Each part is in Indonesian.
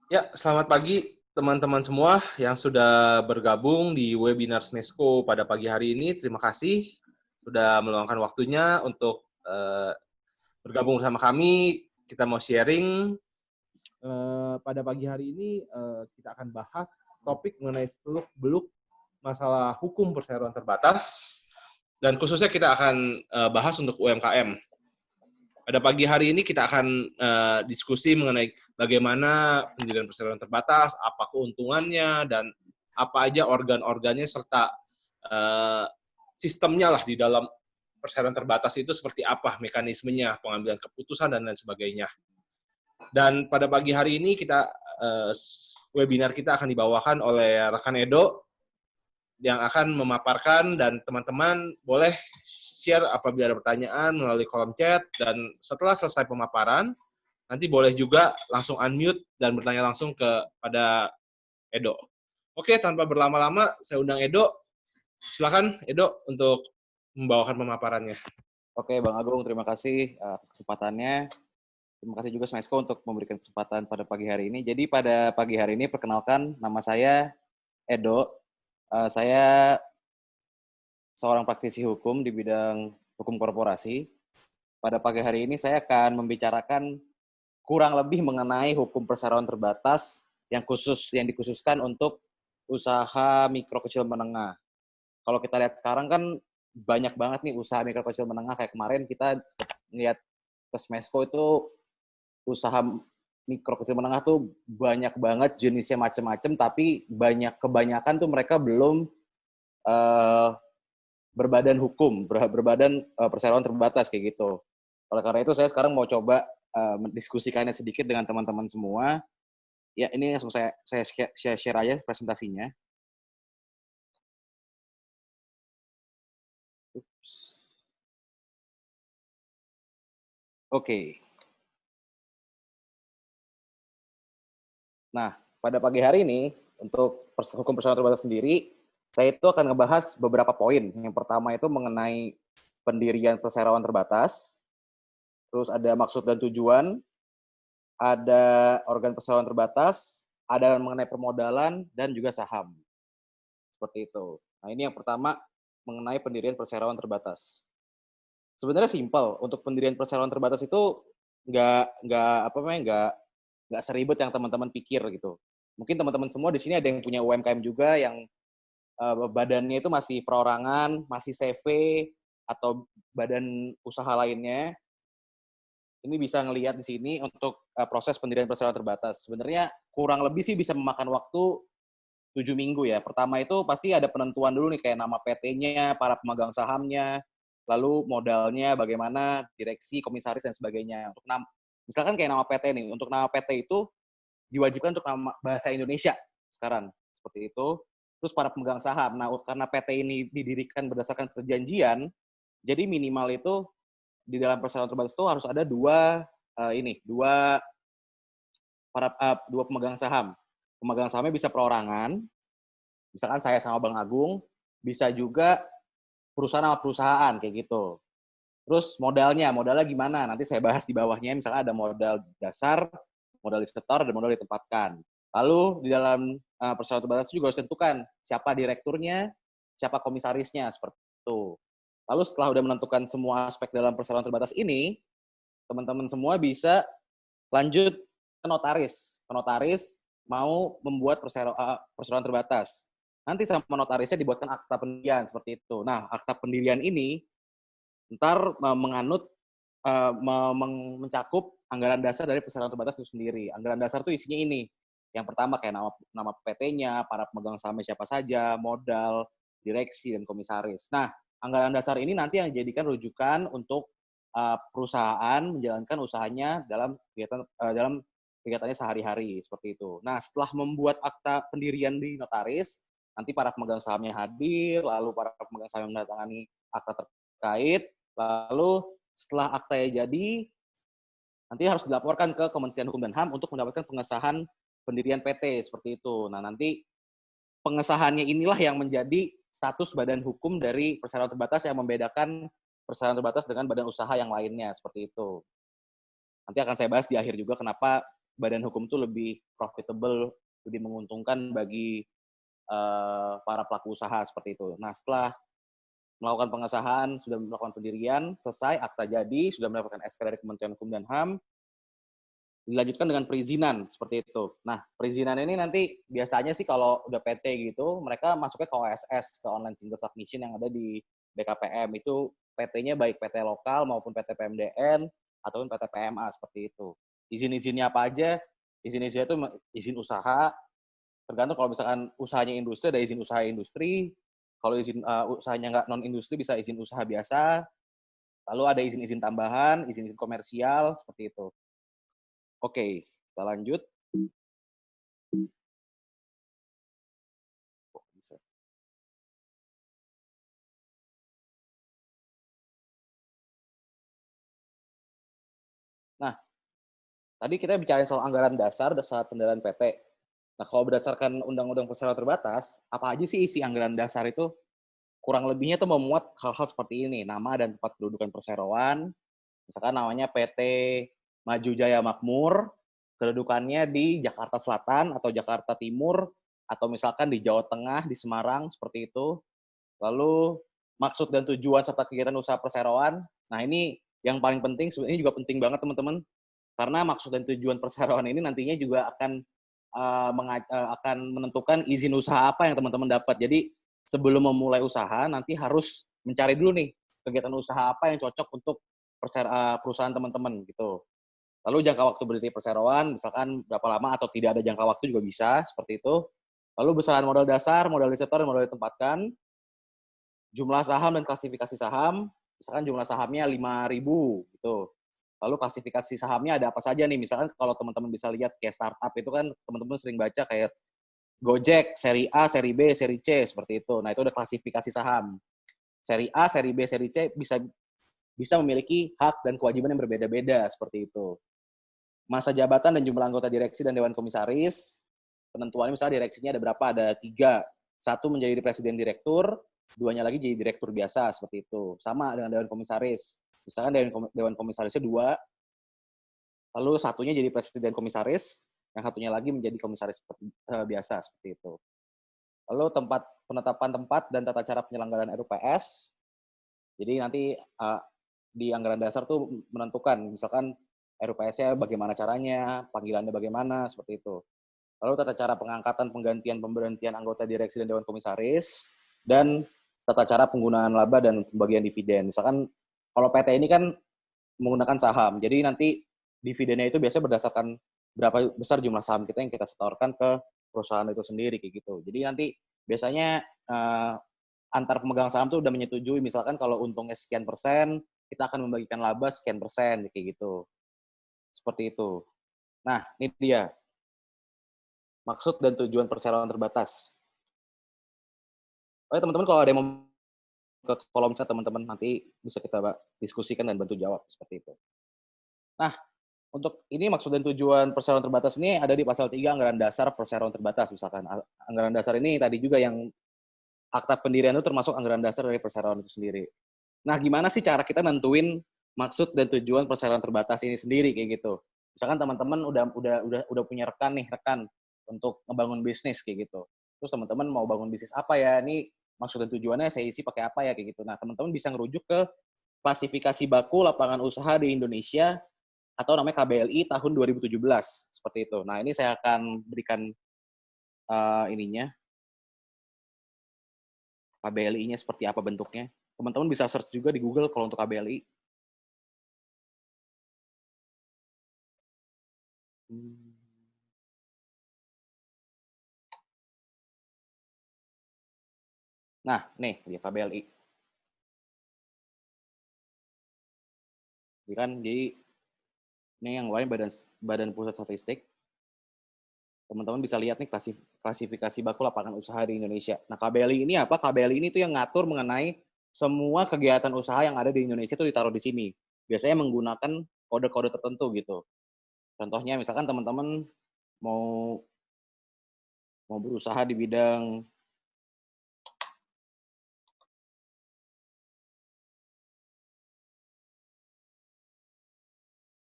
Ya, selamat pagi teman-teman semua yang sudah bergabung di webinar Smesco pada pagi hari ini. Terima kasih sudah meluangkan waktunya untuk bergabung bersama kami. Kita mau sharing pada pagi hari ini. Kita akan bahas topik mengenai seluk-beluk masalah hukum perseroan terbatas, dan khususnya kita akan bahas untuk UMKM. Pada pagi hari ini kita akan diskusi mengenai bagaimana pendirian perseroan terbatas, apa keuntungannya, dan apa aja organ-organnya, serta sistemnya lah di dalam perseroan terbatas itu seperti apa mekanismenya, pengambilan keputusan, dan lain sebagainya. Dan pada pagi hari ini webinar kita akan dibawakan oleh rekan Edo yang akan memaparkan, dan teman-teman boleh share apabila ada pertanyaan melalui kolom chat, dan setelah selesai pemaparan, nanti boleh juga langsung unmute dan bertanya langsung kepada Edo. Oke, tanpa berlama-lama, saya undang Edo. Silakan, Edo, untuk membawakan pemaparannya. Oke, Bang Agung, terima kasih atas kesempatannya. Terima kasih juga Smesco untuk memberikan kesempatan pada pagi hari ini. Jadi pada pagi hari ini, perkenalkan, nama saya Edo. Saya seorang praktisi hukum di bidang hukum korporasi. Pada pagi hari ini saya akan membicarakan kurang lebih mengenai hukum perseroan terbatas yang dikhususkan untuk usaha mikro kecil menengah. Kalau kita lihat sekarang kan banyak banget nih usaha mikro kecil menengah. Kayak kemarin kita lihat ke Smesco itu usaha mikro kecil menengah tuh banyak banget jenisnya, macam-macam, tapi kebanyakan tuh mereka belum uh, berbadan hukum, berbadan perseroan terbatas kayak gitu. Oleh karena itu saya sekarang mau coba mendiskusikannya sedikit dengan teman-teman semua. Ya, ini langsung saya share aja presentasinya. Oke. Nah, pada pagi hari ini untuk hukum perseroan terbatas sendiri, saya itu akan ngebahas beberapa poin. Yang pertama itu mengenai pendirian perseroan terbatas, terus ada maksud dan tujuan, ada organ perseroan terbatas, ada mengenai permodalan, dan juga saham. Seperti itu. Nah, ini yang pertama mengenai pendirian perseroan terbatas. Sebenarnya simpel. Untuk pendirian perseroan terbatas itu nggak seribet yang teman-teman pikir gitu. Mungkin teman-teman semua di sini ada yang punya UMKM juga yang badannya itu masih perorangan, masih CV, atau badan usaha lainnya. Ini bisa ngelihat di sini untuk proses pendirian perseroan terbatas. Sebenarnya kurang lebih sih bisa memakan waktu 7 minggu ya. Pertama itu pasti ada penentuan dulu nih, kayak nama PT-nya, para pemegang sahamnya, lalu modalnya bagaimana, direksi, komisaris, dan sebagainya. Misalkan kayak nama PT nih, untuk nama PT itu diwajibkan untuk nama bahasa Indonesia sekarang, seperti itu. Terus para pemegang saham. Nah, karena PT ini didirikan berdasarkan perjanjian, jadi minimal itu di dalam perseroan terbatas itu harus ada dua pemegang saham. Pemegang sahamnya bisa perorangan, misalkan saya sama Bang Agung, bisa juga perusahaan sama perusahaan kayak gitu. Terus modalnya gimana? Nanti saya bahas di bawahnya. Misalkan ada modal dasar, modal disetor, dan modal ditempatkan. Lalu di dalam perseroan terbatas juga harus tentukan siapa direkturnya, siapa komisarisnya, seperti itu. Lalu setelah udah menentukan semua aspek dalam perseroan terbatas ini, teman-teman semua bisa lanjut ke notaris. Ke notaris mau membuat perseroan terbatas. Nanti sama notarisnya dibuatkan akta pendirian seperti itu. Nah, akta pendirian ini ntar mencakup anggaran dasar dari perseroan terbatas itu sendiri. Anggaran dasar itu isinya ini. Yang pertama kayak nama PT-nya, para pemegang sahamnya siapa saja, modal, direksi, dan komisaris. Nah, anggaran dasar ini nanti yang dijadikan rujukan untuk perusahaan menjalankan usahanya dalam kegiatannya sehari-hari seperti itu. Nah, setelah membuat akta pendirian di notaris, nanti para pemegang sahamnya hadir, lalu para pemegang saham yang menandatangani akta terkait, lalu setelah aktanya jadi, nanti harus dilaporkan ke Kementerian Hukum dan HAM untuk mendapatkan pengesahan pendirian PT seperti itu. Nah, nanti pengesahannya inilah yang menjadi status badan hukum dari perseroan terbatas yang membedakan perseroan terbatas dengan badan usaha yang lainnya seperti itu. Nanti akan saya bahas di akhir juga kenapa badan hukum itu lebih profitable, lebih menguntungkan bagi para pelaku usaha seperti itu. Nah, setelah melakukan pengesahan, sudah melakukan pendirian, selesai, akta jadi, sudah mendapatkan SK dari Kementerian Hukum dan HAM, dilanjutkan dengan perizinan seperti itu. Nah, perizinan ini nanti biasanya sih kalau udah PT gitu, mereka masuknya ke OSS, ke Online Single Submission yang ada di BKPM. Itu PT-nya baik PT lokal maupun PT PMDN ataupun PT PMA seperti itu. Izin-izinnya apa aja? Izin-izinnya itu izin usaha, tergantung kalau misalkan usahanya industri ada izin usaha industri, kalau izin usahanya nggak non industri bisa izin usaha biasa, lalu ada izin-izin tambahan, izin-izin komersial seperti itu. Oke, kita lanjut. Nah, tadi kita bicara soal anggaran dasar saat pendirian PT. Nah, kalau berdasarkan Undang-Undang Perseroan Terbatas, apa aja sih isi anggaran dasar itu? Kurang lebihnya itu memuat hal-hal seperti ini, nama dan tempat kedudukan perseroan, misalkan namanya PT Maju Jaya Makmur, kedudukannya di Jakarta Selatan atau Jakarta Timur, atau misalkan di Jawa Tengah, di Semarang, seperti itu. Lalu maksud dan tujuan serta kegiatan usaha perseroan. Nah, ini yang paling penting, sebenarnya juga penting banget teman-teman, karena maksud dan tujuan perseroan ini nantinya juga akan menentukan izin usaha apa yang teman-teman dapat. Jadi sebelum memulai usaha nanti harus mencari dulu nih kegiatan usaha apa yang cocok untuk perusahaan teman-teman gitu. Lalu jangka waktu berdiri perseroan, misalkan berapa lama atau tidak ada jangka waktu juga bisa seperti itu. Lalu besaran modal dasar, modal disetor, dan modal ditempatkan, jumlah saham dan klasifikasi saham, misalkan jumlah sahamnya 5.000 gitu. Lalu klasifikasi sahamnya ada apa saja nih, misalkan kalau teman-teman bisa lihat kayak startup itu kan teman-teman sering baca kayak Gojek, seri A, seri B, seri C, seperti itu. Nah, itu ada klasifikasi saham. Seri A, seri B, seri C bisa memiliki hak dan kewajiban yang berbeda-beda, seperti itu. Masa jabatan dan jumlah anggota direksi dan dewan komisaris, penentuannya misalnya direksinya ada berapa, ada 3. Satu menjadi presiden direktur, duanya lagi jadi direktur biasa, seperti itu. Sama dengan dewan komisaris. Misalkan dewan komisarisnya 2, lalu satunya jadi presiden komisaris, yang satunya lagi menjadi komisaris biasa, seperti itu. Lalu penetapan tempat dan tata cara penyelenggaraan RUPS. Jadi nanti di anggaran dasar tuh menentukan, misalkan RUPS-nya bagaimana caranya, panggilannya bagaimana, seperti itu. Lalu tata cara pengangkatan, penggantian, pemberhentian anggota direksi dan dewan komisaris, dan tata cara penggunaan laba dan pembagian dividen. Misalkan kalau PT ini kan menggunakan saham, jadi nanti dividennya itu biasanya berdasarkan berapa besar jumlah saham kita yang kita setorkan ke perusahaan itu sendiri, kayak gitu. Jadi nanti biasanya antar pemegang saham tuh udah menyetujui, misalkan kalau untungnya sekian persen, kita akan membagikan laba sekian persen, kayak gitu. Seperti itu. Nah, ini dia. Maksud dan tujuan perseroan terbatas. Oke, teman-teman, kalau ada yang mau ke kolom chat teman-teman, nanti bisa kita diskusikan dan bantu jawab, seperti itu. Nah, untuk ini maksud dan tujuan perseroan terbatas ini ada di pasal 3 anggaran dasar perseroan terbatas, misalkan. Anggaran dasar ini tadi juga yang akta pendirian itu termasuk anggaran dasar dari perseroan itu sendiri. Nah, gimana sih cara kita nentuin maksud dan tujuan perseroan terbatas ini sendiri, kayak gitu. Misalkan teman-teman udah punya rekan untuk ngebangun bisnis, kayak gitu. Terus teman-teman mau bangun bisnis apa ya? Ini maksud dan tujuannya saya isi pakai apa ya, kayak gitu. Nah, teman-teman bisa ngerujuk ke klasifikasi baku lapangan usaha di Indonesia atau namanya KBLI tahun 2017, seperti itu. Nah, ini saya akan berikan ininya, KBLI-nya seperti apa bentuknya. Teman-teman bisa search juga di Google kalau untuk KBLI. Nah, nih dia KBLI. Jadi kan, ini yang lain Badan Pusat Statistik. Teman-teman bisa lihat nih klasifikasi baku lapangan usaha di Indonesia. Nah, KBLI ini apa? KBLI ini tuh yang ngatur mengenai semua kegiatan usaha yang ada di Indonesia itu ditaruh di sini. Biasanya menggunakan kode-kode tertentu gitu. Contohnya misalkan teman-teman mau berusaha di bidang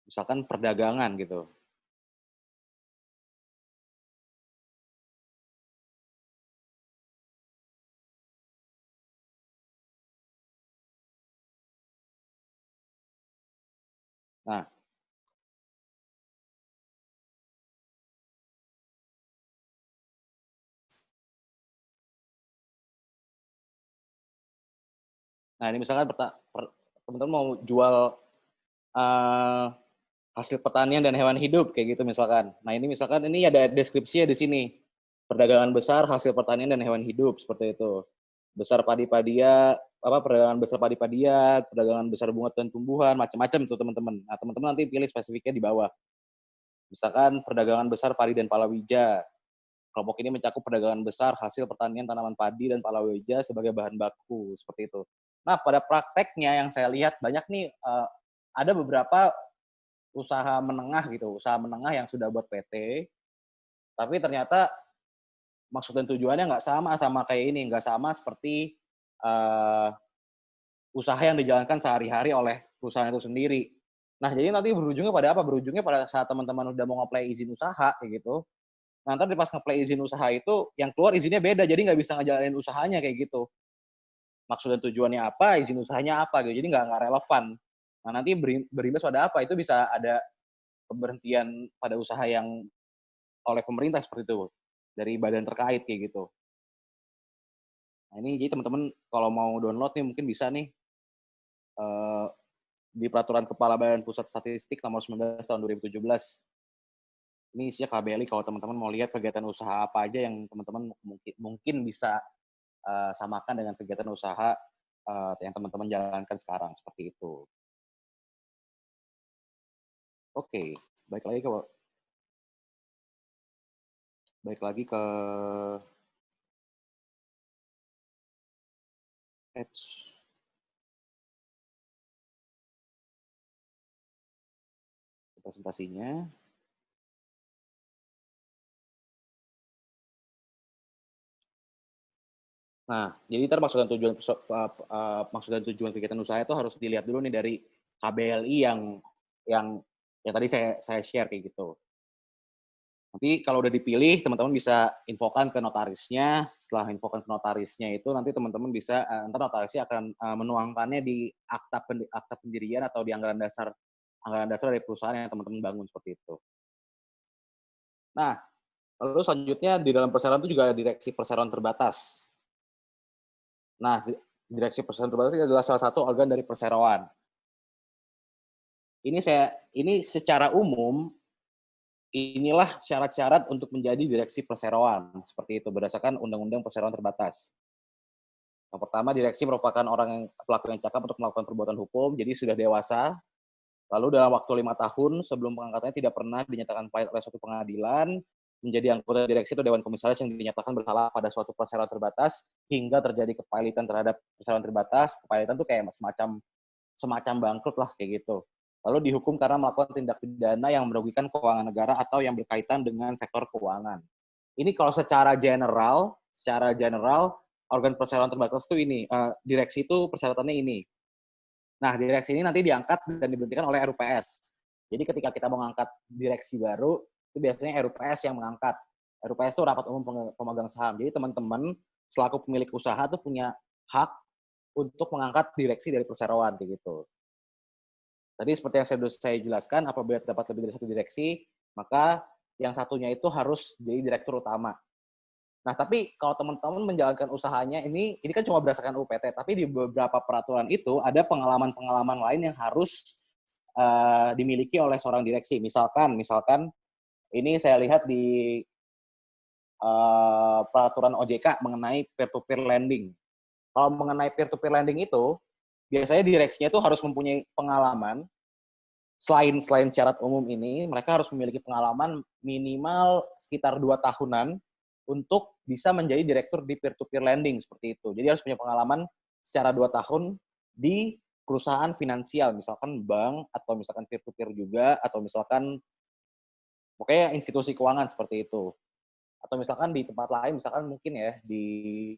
misalkan perdagangan gitu. Nah, ini misalkan teman-teman mau jual uh, hasil pertanian dan hewan hidup kayak gitu misalkan. Nah, ini misalkan ini ada deskripsinya di sini. Perdagangan besar hasil pertanian dan hewan hidup seperti itu. Besar padi-padia, perdagangan besar padi-padian, perdagangan besar bunga dan tumbuhan, macam-macam itu teman-teman. Nah, teman-teman nanti pilih spesifiknya di bawah. Misalkan perdagangan besar padi dan palawija. Kelompok ini mencakup perdagangan besar hasil pertanian tanaman padi dan palawija sebagai bahan baku seperti itu. Nah, pada prakteknya yang saya lihat banyak nih ada beberapa usaha menengah gitu, usaha menengah yang sudah buat PT, tapi ternyata maksud dan tujuannya nggak sama kayak ini, nggak sama seperti usaha yang dijalankan sehari-hari oleh perusahaan itu sendiri. Nah, jadi nanti berujungnya pada apa? Berujungnya pada saat teman-teman udah mau nge-apply izin usaha kayak gitu. Nah, ntar pas nge-apply izin usaha itu, yang keluar izinnya beda, jadi nggak bisa ngejalanin usahanya kayak gitu. Maksud dan tujuannya apa, izin usahanya apa gitu, jadi nggak relevan. Nah, nanti berimbas pada apa? Itu bisa ada pemberhentian pada usaha yang oleh pemerintah seperti itu, dari badan terkait kayak gitu. Nah, ini jadi teman-teman kalau mau download nih mungkin bisa nih di Peraturan Kepala Badan Pusat Statistik nomor 19 tahun 2017. Ini isinya KBLI kalau teman-teman mau lihat kegiatan usaha apa aja yang teman-teman mungkin bisa samakan dengan kegiatan usaha yang teman-teman jalankan sekarang seperti itu. Oke, baik lagi ke presentasinya. Nah, jadi ntar maksud dan tujuan kegiatan usaha itu harus dilihat dulu nih dari KBLI yang tadi saya share kayak gitu. Nanti kalau udah dipilih, teman-teman bisa infokan ke notarisnya. Setelah infokan ke notarisnya itu, nanti teman-teman bisa, ntar notarisnya akan menuangkannya di akta pendirian atau di anggaran dasar dari perusahaan yang teman-teman bangun seperti itu. Nah, lalu selanjutnya di dalam perseroan itu juga ada direksi perseroan terbatas. Nah, direksi perseroan terbatas adalah salah satu organ dari perseroan. Ini secara umum inilah syarat-syarat untuk menjadi direksi perseroan, seperti itu berdasarkan Undang-Undang Perseroan Terbatas. Yang pertama, direksi merupakan orang yang pelaku yang cakap untuk melakukan perbuatan hukum, jadi sudah dewasa. Lalu dalam waktu 5 tahun sebelum pengangkatannya tidak pernah dinyatakan pahit oleh suatu pengadilan, menjadi anggota direksi atau dewan komisaris yang dinyatakan bersalah pada suatu perseroan terbatas hingga terjadi kepailitan terhadap perseroan terbatas. Kepailitan itu kayak semacam bangkrut lah kayak gitu. Lalu dihukum karena melakukan tindak pidana yang merugikan keuangan negara atau yang berkaitan dengan sektor keuangan. Ini kalau secara general organ perseroan terbatas itu ini, direksi itu persyaratannya ini. Nah, direksi ini nanti diangkat dan diberhentikan oleh RUPS. Jadi ketika kita mau mengangkat direksi baru, itu biasanya RUPS yang mengangkat. RUPS itu rapat umum pemegang saham. Jadi teman-teman selaku pemilik usaha tuh punya hak untuk mengangkat direksi dari perseroan kayak gitu. Tadi seperti yang saya jelaskan, apabila terdapat lebih dari satu direksi, maka yang satunya itu harus jadi direktur utama. Nah, tapi kalau teman-teman menjalankan usahanya ini kan cuma berdasarkan UPT, tapi di beberapa peraturan itu ada pengalaman-pengalaman lain yang harus dimiliki oleh seorang direksi. Misalkan ini saya lihat di peraturan OJK mengenai peer-to-peer lending. Kalau mengenai peer-to-peer lending itu, biasanya direksinya itu harus mempunyai pengalaman. Selain syarat umum ini, mereka harus memiliki pengalaman minimal sekitar 2 tahunan untuk bisa menjadi direktur di peer-to-peer lending seperti itu. Jadi harus punya pengalaman secara 2 tahun di perusahaan finansial, misalkan bank, atau misalkan peer-to-peer juga, atau misalkan pokoknya institusi keuangan seperti itu. Atau misalkan di tempat lain, misalkan mungkin ya di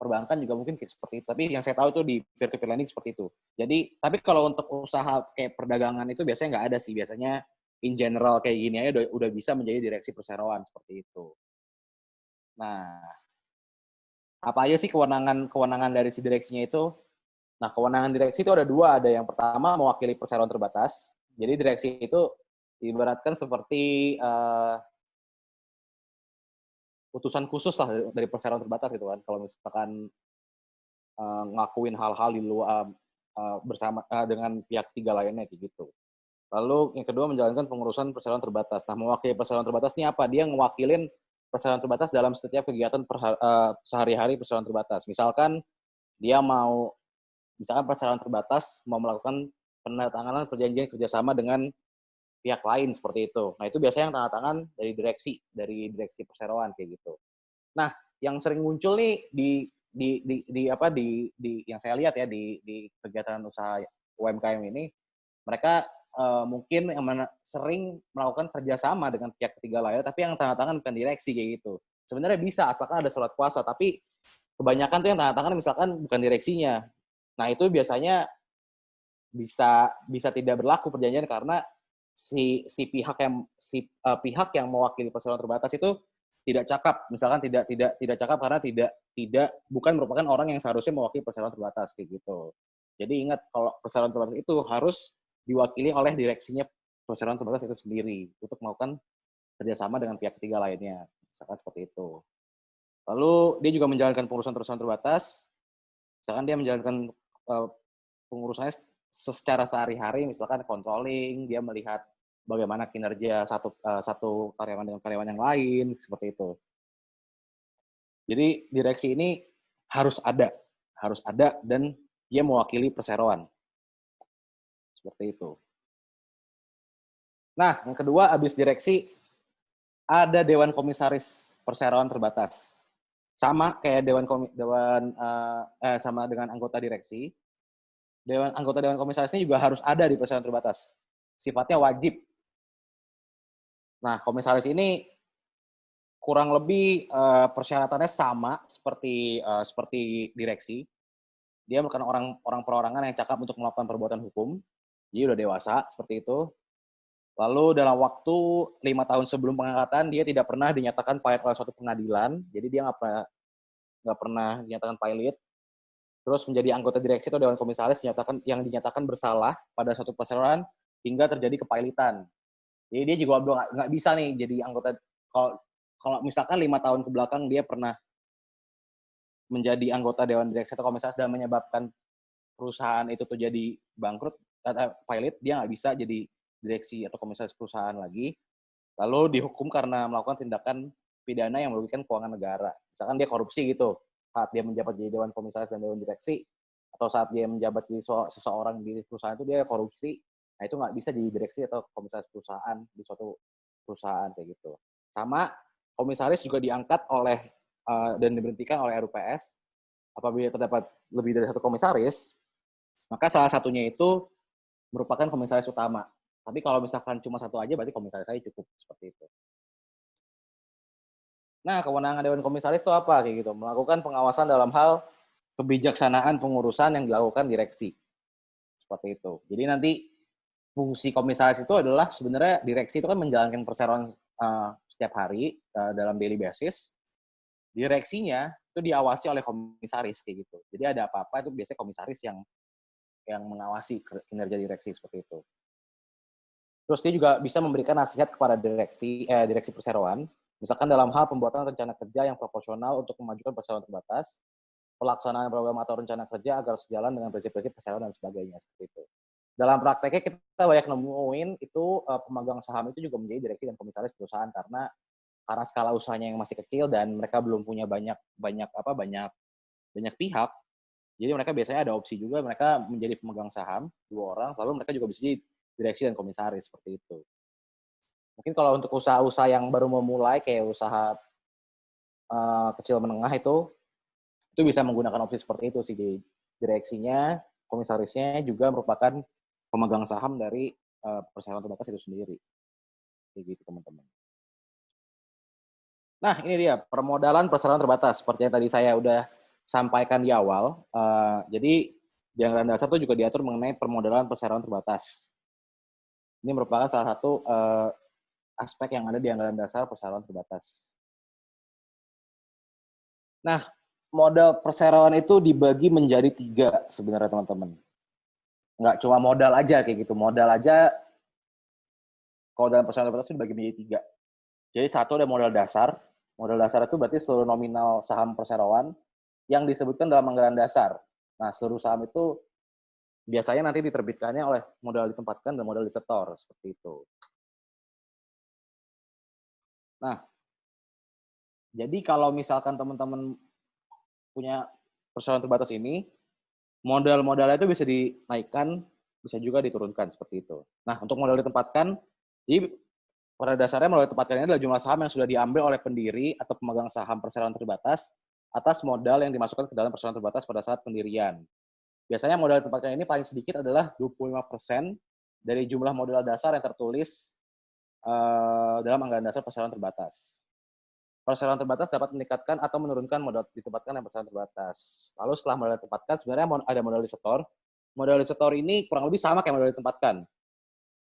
perbankan juga mungkin seperti itu. Tapi yang saya tahu itu di peer-to-peer lending seperti itu. Jadi, tapi kalau untuk usaha kayak perdagangan itu biasanya nggak ada sih. Biasanya in general kayak gini aja udah bisa menjadi direksi perseroan seperti itu. Nah, apa aja sih kewenangan dari si direksinya itu? Nah, kewenangan direksi itu ada dua. Ada yang pertama mewakili perseroan terbatas. Jadi direksi itu diibaratkan seperti utusan khusus lah dari perseroan terbatas gitu kan. Kalau misalkan ngakuin hal-hal di luar bersama dengan pihak ketiga lainnya kayak gitu. Lalu yang kedua menjalankan pengurusan perseroan terbatas. Nah, mewakili perseroan terbatas ini apa? Dia ngewakilin perseroan terbatas dalam setiap kegiatan sehari-hari perseroan terbatas. Misalkan perseroan terbatas mau melakukan penandatanganan perjanjian kerjasama dengan pihak lain seperti itu. Nah, itu biasanya yang tanda tangan dari direksi perseroan kayak gitu. Nah, yang sering muncul nih di yang saya lihat ya di kegiatan usaha UMKM ini, mereka mungkin yang sering melakukan kerjasama dengan pihak ketiga lain, tapi yang tanda tangan bukan direksi kayak gitu. Sebenarnya bisa asalkan ada surat kuasa, tapi kebanyakan tuh yang tanda tangan misalkan bukan direksinya. Nah, itu biasanya bisa tidak berlaku perjanjian karena pihak yang mewakili perseroan terbatas itu tidak cakap, misalkan tidak cakap karena bukan merupakan orang yang seharusnya mewakili perseroan terbatas kayak gitu. Jadi ingat kalau perseroan terbatas itu harus diwakili oleh direksinya perseroan terbatas itu sendiri untuk melakukan kerjasama dengan pihak ketiga lainnya, misalkan seperti itu. Lalu dia juga menjalankan pengurusan perseroan terbatas, misalkan dia menjalankan pengurusannya secara sehari-hari, misalkan controlling, dia melihat bagaimana kinerja satu karyawan dengan karyawan yang lain, seperti itu. Jadi direksi ini harus ada dan dia mewakili perseroan. Seperti itu. Nah, yang kedua habis direksi ada dewan komisaris perseroan terbatas. Sama kayak sama dengan anggota direksi. Anggota dewan komisaris ini juga harus ada di perseroan terbatas. Sifatnya wajib. Nah, komisaris ini kurang lebih persyaratannya sama seperti direksi. Dia bukan orang perorangan yang cakap untuk melakukan perbuatan hukum. Dia udah dewasa seperti itu. Lalu dalam waktu 5 tahun sebelum pengangkatan dia tidak pernah dinyatakan pahit oleh suatu pengadilan. Jadi dia nggak pernah dinyatakan pilot. Terus menjadi anggota direksi atau dewan komisaris yang dinyatakan bersalah pada suatu perseroan hingga terjadi kepailitan. Jadi dia juga nggak bisa nih jadi anggota. Kalau misalkan 5 tahun ke belakang dia pernah menjadi anggota dewan direksi atau komisaris dan menyebabkan perusahaan itu tuh jadi bangkrut atau pilot, dia nggak bisa jadi direksi atau komisaris perusahaan lagi. Lalu dihukum karena melakukan tindakan pidana yang merugikan keuangan negara. Misalkan dia korupsi gitu, saat dia menjabat jadi dewan komisaris dan dewan direksi, atau saat dia menjabat jadi seseorang di perusahaan itu dia korupsi, nah itu nggak bisa jadi direksi atau komisaris perusahaan di suatu perusahaan kayak gitu. Sama komisaris juga diangkat dan diberhentikan oleh RUPS apabila terdapat lebih dari satu komisaris, maka salah satunya itu merupakan komisaris utama. Tapi kalau misalkan cuma satu aja, berarti komisaris saya cukup seperti itu. Nah, kewenangan Dewan Komisaris itu apa? Kayak gitu, melakukan pengawasan dalam hal kebijaksanaan pengurusan yang dilakukan direksi. Seperti itu. Jadi nanti fungsi komisaris itu adalah sebenarnya direksi itu kan menjalankan perseroan setiap hari dalam daily basis. Direksinya itu diawasi oleh komisaris kayak gitu. Jadi ada apa-apa itu biasanya komisaris yang mengawasi kinerja direksi seperti itu. Terus dia juga bisa memberikan nasihat kepada direksi perseroan, misalkan dalam hal pembuatan rencana kerja yang proporsional untuk memajukan perseroan terbatas, pelaksanaan program atau rencana kerja agar sejalan dengan prinsip-prinsip perseroan dan sebagainya seperti itu. Dalam prakteknya kita banyak nemuin itu pemegang saham itu juga menjadi direksi dan komisaris perusahaan karena skala usahanya yang masih kecil dan mereka belum punya banyak pihak. Jadi mereka biasanya ada opsi juga mereka menjadi pemegang saham 2 orang, lalu mereka juga bisa jadi direksi dan komisaris seperti itu. Mungkin kalau untuk usaha-usaha yang baru memulai kayak usaha kecil menengah itu bisa menggunakan opsi seperti itu sih. Di direksinya, komisarisnya juga merupakan pemegang saham dari perseroan terbatas itu sendiri. Kayak gitu teman-teman. Nah ini dia permodalan perseroan terbatas seperti yang tadi saya udah sampaikan di awal. Jadi di anggaran dasar itu juga diatur mengenai permodalan perseroan terbatas. Ini merupakan salah satu aspek yang ada di anggaran dasar perseroan terbatas. Nah, modal perseroan itu dibagi menjadi 3 sebenarnya teman-teman. Nggak cuma modal aja kayak gitu. Modal aja, kalau dalam perseroan terbatas itu dibagi menjadi 3. Jadi satu ada modal dasar. Modal dasar itu berarti seluruh nominal saham perseroan yang disebutkan dalam anggaran dasar. Nah, seluruh saham itu biasanya nanti diterbitkannya oleh modal ditempatkan dan modal disetor, seperti itu. Nah, jadi kalau misalkan teman-teman punya perseroan terbatas ini, modal-modalnya itu bisa dinaikkan, bisa juga diturunkan, seperti itu. Nah, untuk modal ditempatkan, jadi pada dasarnya modal ditempatkan ini adalah jumlah saham yang sudah diambil oleh pendiri atau pemegang saham perseroan terbatas atas modal yang dimasukkan ke dalam perseroan terbatas pada saat pendirian. Biasanya modal ditempatkan ini paling sedikit adalah 25% dari jumlah modal dasar yang tertulis dalam anggaran dasar perseroan terbatas. Perseroan terbatas dapat meningkatkan atau menurunkan modal ditempatkan dan perseroan terbatas. Lalu setelah modal ditempatkan, sebenarnya ada modal disetor. Modal disetor ini kurang lebih sama kayak modal ditempatkan.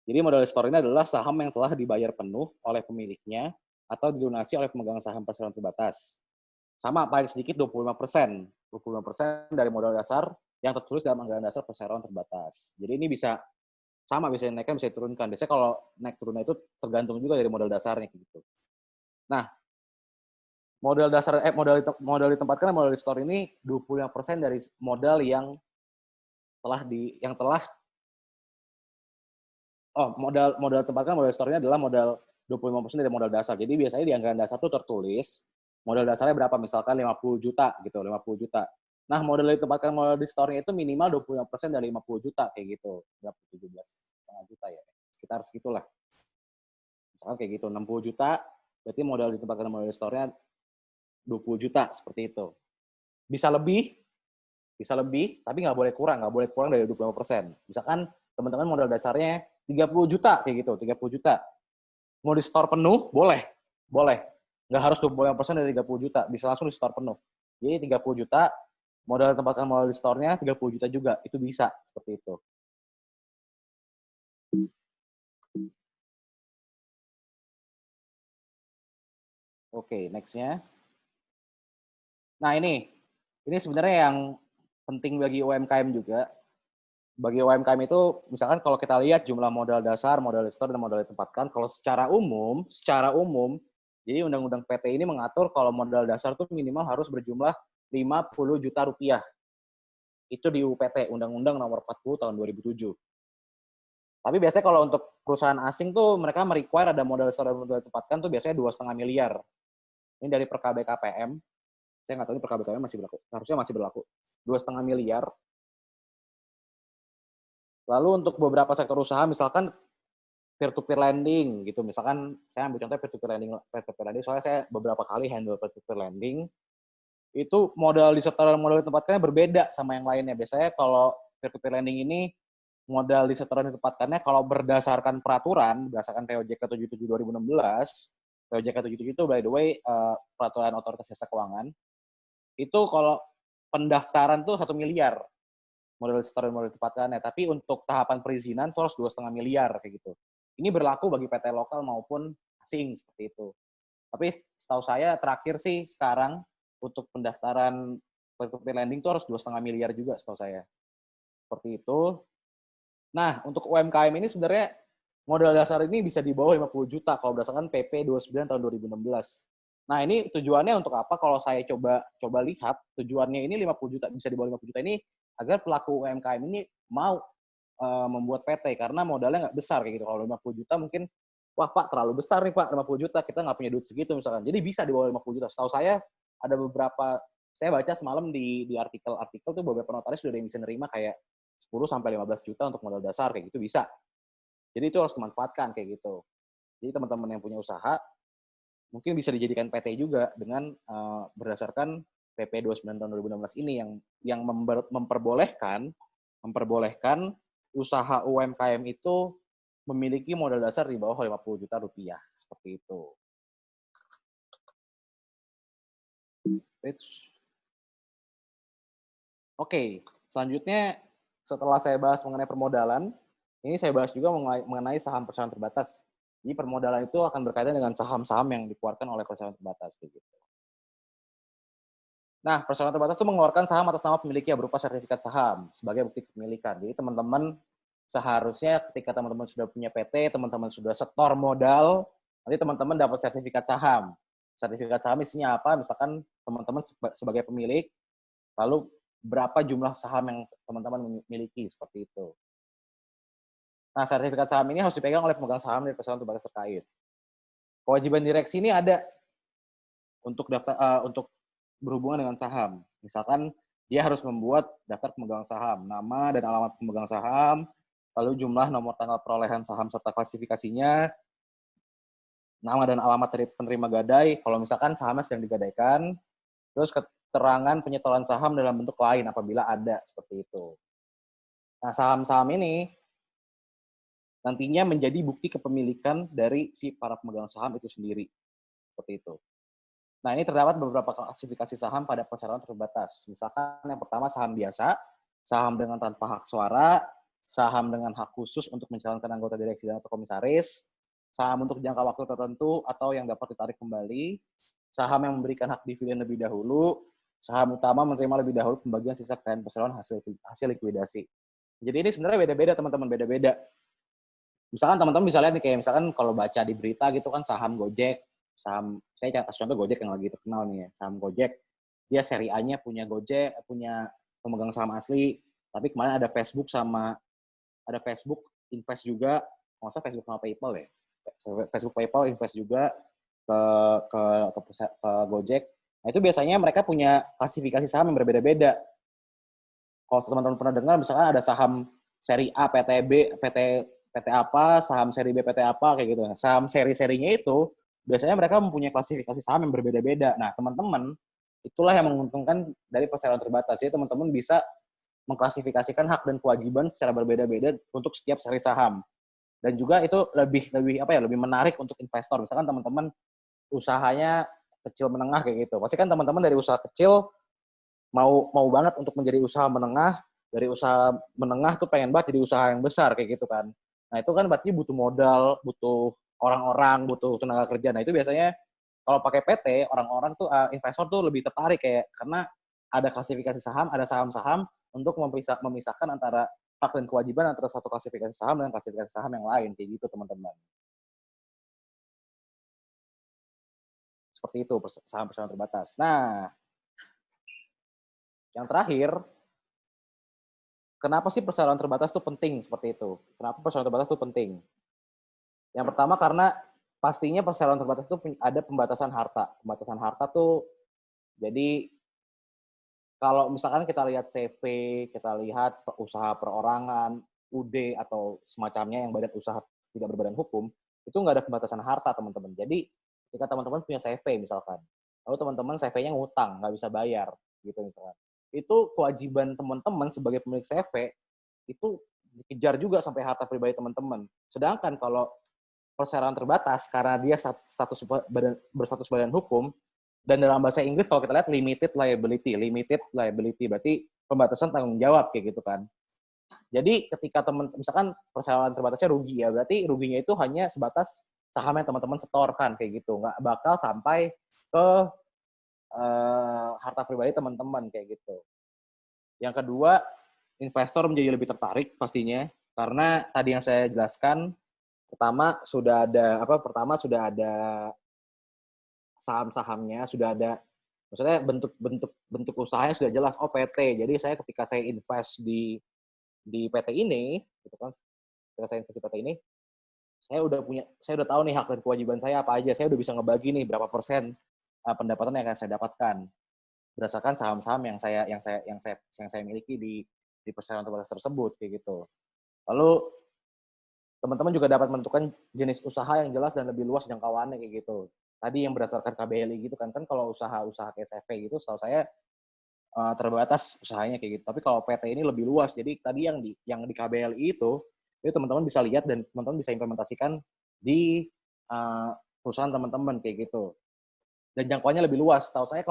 Jadi modal disetor ini adalah saham yang telah dibayar penuh oleh pemiliknya atau didonasi oleh pemegang saham perseroan terbatas. Sama, paling sedikit 25%. 25% dari modal dasar yang tertulis dalam anggaran dasar perseroan terbatas. Jadi ini bisa sama, bisa dinaikkan, bisa diturunkan. Biasanya kalau naik turunnya itu tergantung juga dari modal dasarnya gitu. Nah, modal dasar modal ditempatkan dan modal di store ini 25% dari modal yang modal tempatkan modal store-nya adalah modal 25% dari modal dasar. Jadi biasanya di anggaran dasar itu tertulis modal dasarnya berapa, misalkan 50 juta gitu, 50 juta. Nah, modal ditempatkan modal di store-nya itu minimal 25% dari 50 juta kayak gitu. Berapa, 17,5 juta ya. Sekitar segitulah. Misalkan kayak gitu, 60 juta, berarti modal ditempatkan modal di store-nya 20 juta, seperti itu. Bisa lebih, tapi nggak boleh kurang dari 25%. Misalkan teman-teman modal dasarnya 30 juta kayak gitu, 30 juta. Mau di store penuh, boleh. Nggak harus 25% dari 30 juta, bisa langsung di store penuh. Jadi 30 juta, modal tempatkan modal di store-nya 30 juta juga, itu bisa, seperti itu. Oke, next-nya. Nah, ini sebenarnya yang penting bagi UMKM juga. Bagi UMKM itu, misalkan kalau kita lihat jumlah modal dasar, modal store, dan modal ditempatkan, kalau secara umum, jadi Undang-Undang PT ini mengatur kalau modal dasar itu minimal harus berjumlah 50 juta rupiah. Itu di UPT, Undang-Undang Nomor 40 Tahun 2007. Tapi biasanya kalau untuk perusahaan asing tuh mereka merequire ada modal dasar dan modal ditempatkan tuh biasanya 2,5 miliar. Ini dari Perkab BKPM. Saya nggak tahu ini Perkab BKPM masih berlaku. Harusnya masih berlaku. 2,5 miliar. Lalu untuk beberapa sektor usaha, misalkan peer-to-peer lending gitu. Misalkan saya ambil contoh peer-to-peer lending, soalnya saya beberapa kali handle peer-to-peer lending. Itu modal disetor dan modal ditempatkannya berbeda sama yang lainnya. Biasanya kalau peer-to-peer lending ini modal disetor dan ditempatkannya kalau berdasarkan peraturan, berdasarkan POJK 77 2016, POJK 77 itu by the way peraturan otoritas jasa keuangan, itu kalau pendaftaran tuh 1 miliar modal disetor dan modal ditempatkannya, tapi untuk tahapan perizinan itu harus 2,5 miliar kayak gitu. Ini berlaku bagi PT lokal maupun asing seperti itu. Tapi setahu saya terakhir sih sekarang untuk pendaftaran peer-to-peer lending itu harus 2,5 miliar juga setahu saya. Seperti itu. Nah, untuk UMKM ini sebenarnya modal dasar ini bisa di bawah 50 juta kalau berdasarkan PP 29 tahun 2016. Nah, ini tujuannya untuk apa? Kalau saya coba lihat, tujuannya ini 50 juta, bisa di bawah 50 juta ini agar pelaku UMKM ini mau membuat PT karena modalnya nggak besar kayak gitu. Kalau 50 juta mungkin, wah Pak terlalu besar nih Pak, 50 juta, kita nggak punya duit segitu misalkan. Jadi bisa di bawah 50 juta. Setahu saya ada beberapa, saya baca semalam di artikel tuh beberapa notaris sudah ada yang bisa nerima kayak 10 sampai 15 juta untuk modal dasar kayak gitu bisa. Jadi itu harus dimanfaatkan kayak gitu. Jadi teman-teman yang punya usaha mungkin bisa dijadikan PT juga dengan berdasarkan PP 29 tahun 2016 ini yang memperbolehkan usaha UMKM itu memiliki modal dasar di bawah 50 juta rupiah. Seperti itu. Oke, selanjutnya setelah saya bahas mengenai permodalan, ini saya bahas juga mengenai saham perseroan terbatas. Jadi permodalan itu akan berkaitan dengan saham-saham yang dikeluarkan oleh perseroan terbatas. Gitu. Nah, perseroan terbatas itu mengeluarkan saham atas nama pemiliknya berupa sertifikat saham sebagai bukti kepemilikan. Jadi teman-teman seharusnya ketika teman-teman sudah punya PT, teman-teman sudah setor modal, nanti teman-teman dapat sertifikat saham. Sertifikat saham isinya apa? Misalkan teman-teman sebagai pemilik, lalu berapa jumlah saham yang teman-teman miliki, seperti itu. Nah, sertifikat saham ini harus dipegang oleh pemegang saham dari perseroan terbatas terkait. Kewajiban direksi ini ada untuk untuk berhubungan dengan saham. Misalkan dia harus membuat daftar pemegang saham, nama dan alamat pemegang saham, lalu jumlah nomor tanggal perolehan saham serta klasifikasinya, nama dan alamat dari penerima gadai, kalau misalkan sahamnya sedang digadaikan, terus keterangan penyetoran saham dalam bentuk lain apabila ada, seperti itu. Nah, saham-saham ini nantinya menjadi bukti kepemilikan dari si para pemegang saham itu sendiri, seperti itu. Nah, ini terdapat beberapa klasifikasi saham pada perseroan terbatas. Misalkan yang pertama saham biasa, saham dengan tanpa hak suara, saham dengan hak khusus untuk mencalonkan anggota direksi dan atau komisaris, saham untuk jangka waktu tertentu atau yang dapat ditarik kembali, saham yang memberikan hak dividen lebih dahulu, saham utama menerima lebih dahulu pembagian sisa kekayaan perseroan hasil likuidasi. Jadi ini sebenarnya beda-beda teman-teman, beda-beda. Misalkan teman-teman bisa lihat nih, kayak misalkan kalau baca di berita gitu kan saham Gojek, saham, saya kasih contoh Gojek yang lagi terkenal nih ya, saham Gojek, dia seri A-nya punya Gojek, punya pemegang saham asli, tapi kemarin ada Facebook invest juga, nggak usah Facebook sama PayPal ya, Facebook PayPal invest juga ke Gojek. Nah itu biasanya mereka punya klasifikasi saham yang berbeda-beda. Kalau teman-teman pernah dengar, misalkan ada saham seri A PTB, PT apa, saham seri B PT apa, kayak gitu. Nah, saham seri-serinya itu biasanya mereka mempunyai klasifikasi saham yang berbeda-beda. Nah, teman-teman, itulah yang menguntungkan dari perseroan terbatas. Jadi teman-teman bisa mengklasifikasikan hak dan kewajiban secara berbeda-beda untuk setiap seri saham. Dan juga itu lebih menarik untuk investor. Misalkan teman-teman usahanya kecil menengah kayak gitu. Pasti kan teman-teman dari usaha kecil mau banget untuk menjadi usaha menengah, dari usaha menengah tuh pengen banget jadi usaha yang besar kayak gitu kan. Nah, itu kan berarti butuh modal, butuh orang-orang, butuh tenaga kerja. Nah, itu biasanya kalau pakai PT, orang-orang tuh investor tuh lebih tertarik kayak karena ada klasifikasi saham, ada saham-saham untuk memisahkan antara hak dan kewajiban antara satu klasifikasi saham dan klasifikasi saham yang lain kayak gitu, teman-teman. Seperti itu saham perseroan terbatas. Nah, yang terakhir, kenapa sih perseroan terbatas itu penting seperti itu? Kenapa perseroan terbatas itu penting? Yang pertama karena pastinya perseroan terbatas itu ada pembatasan harta. Pembatasan harta tuh jadi kalau misalkan kita lihat CV, kita lihat usaha perorangan, UD atau semacamnya yang badan usaha tidak berbadan hukum, itu nggak ada pembatasan harta, teman-teman. Jadi ketika teman-teman punya CV misalkan, lalu teman-teman CV-nya ngutang, nggak bisa bayar, gitu misalkan. Itu kewajiban teman-teman sebagai pemilik CV, itu dikejar juga sampai harta pribadi teman-teman. Sedangkan kalau perseroan terbatas, karena dia berstatus badan hukum, dan dalam bahasa Inggris kalau kita lihat limited liability berarti pembatasan tanggung jawab kayak gitu kan. Jadi ketika misalkan perseroan terbatasnya rugi ya, berarti ruginya itu hanya sebatas saham yang teman-teman setorkan kayak gitu, nggak bakal sampai ke harta pribadi teman-teman kayak gitu. Yang kedua, investor menjadi lebih tertarik pastinya karena tadi yang saya jelaskan, pertama sudah ada saham-sahamnya, sudah ada, maksudnya bentuk usahanya sudah jelas. Oh, PT. Jadi saya ketika saya invest di PT ini, gitu kan, ketika saya invest di PT ini, saya udah tahu nih hak dan kewajiban saya apa aja. Saya udah bisa ngebagi nih berapa persen pendapatan yang akan saya dapatkan berdasarkan saham-saham yang saya miliki di perseroan terbatas tersebut kayak gitu. Lalu teman-teman juga dapat menentukan jenis usaha yang jelas dan lebih luas jangkauannya kayak gitu. Tadi yang berdasarkan KBLI gitu kan kalau usaha-usaha kayak CV gitu setahu saya terbatas usahanya kayak gitu. Tapi kalau PT ini lebih luas. Jadi tadi yang di KBLI itu teman-teman bisa lihat dan teman-teman bisa implementasikan di perusahaan teman-teman kayak gitu. Dan jangkauannya lebih luas. Setahu saya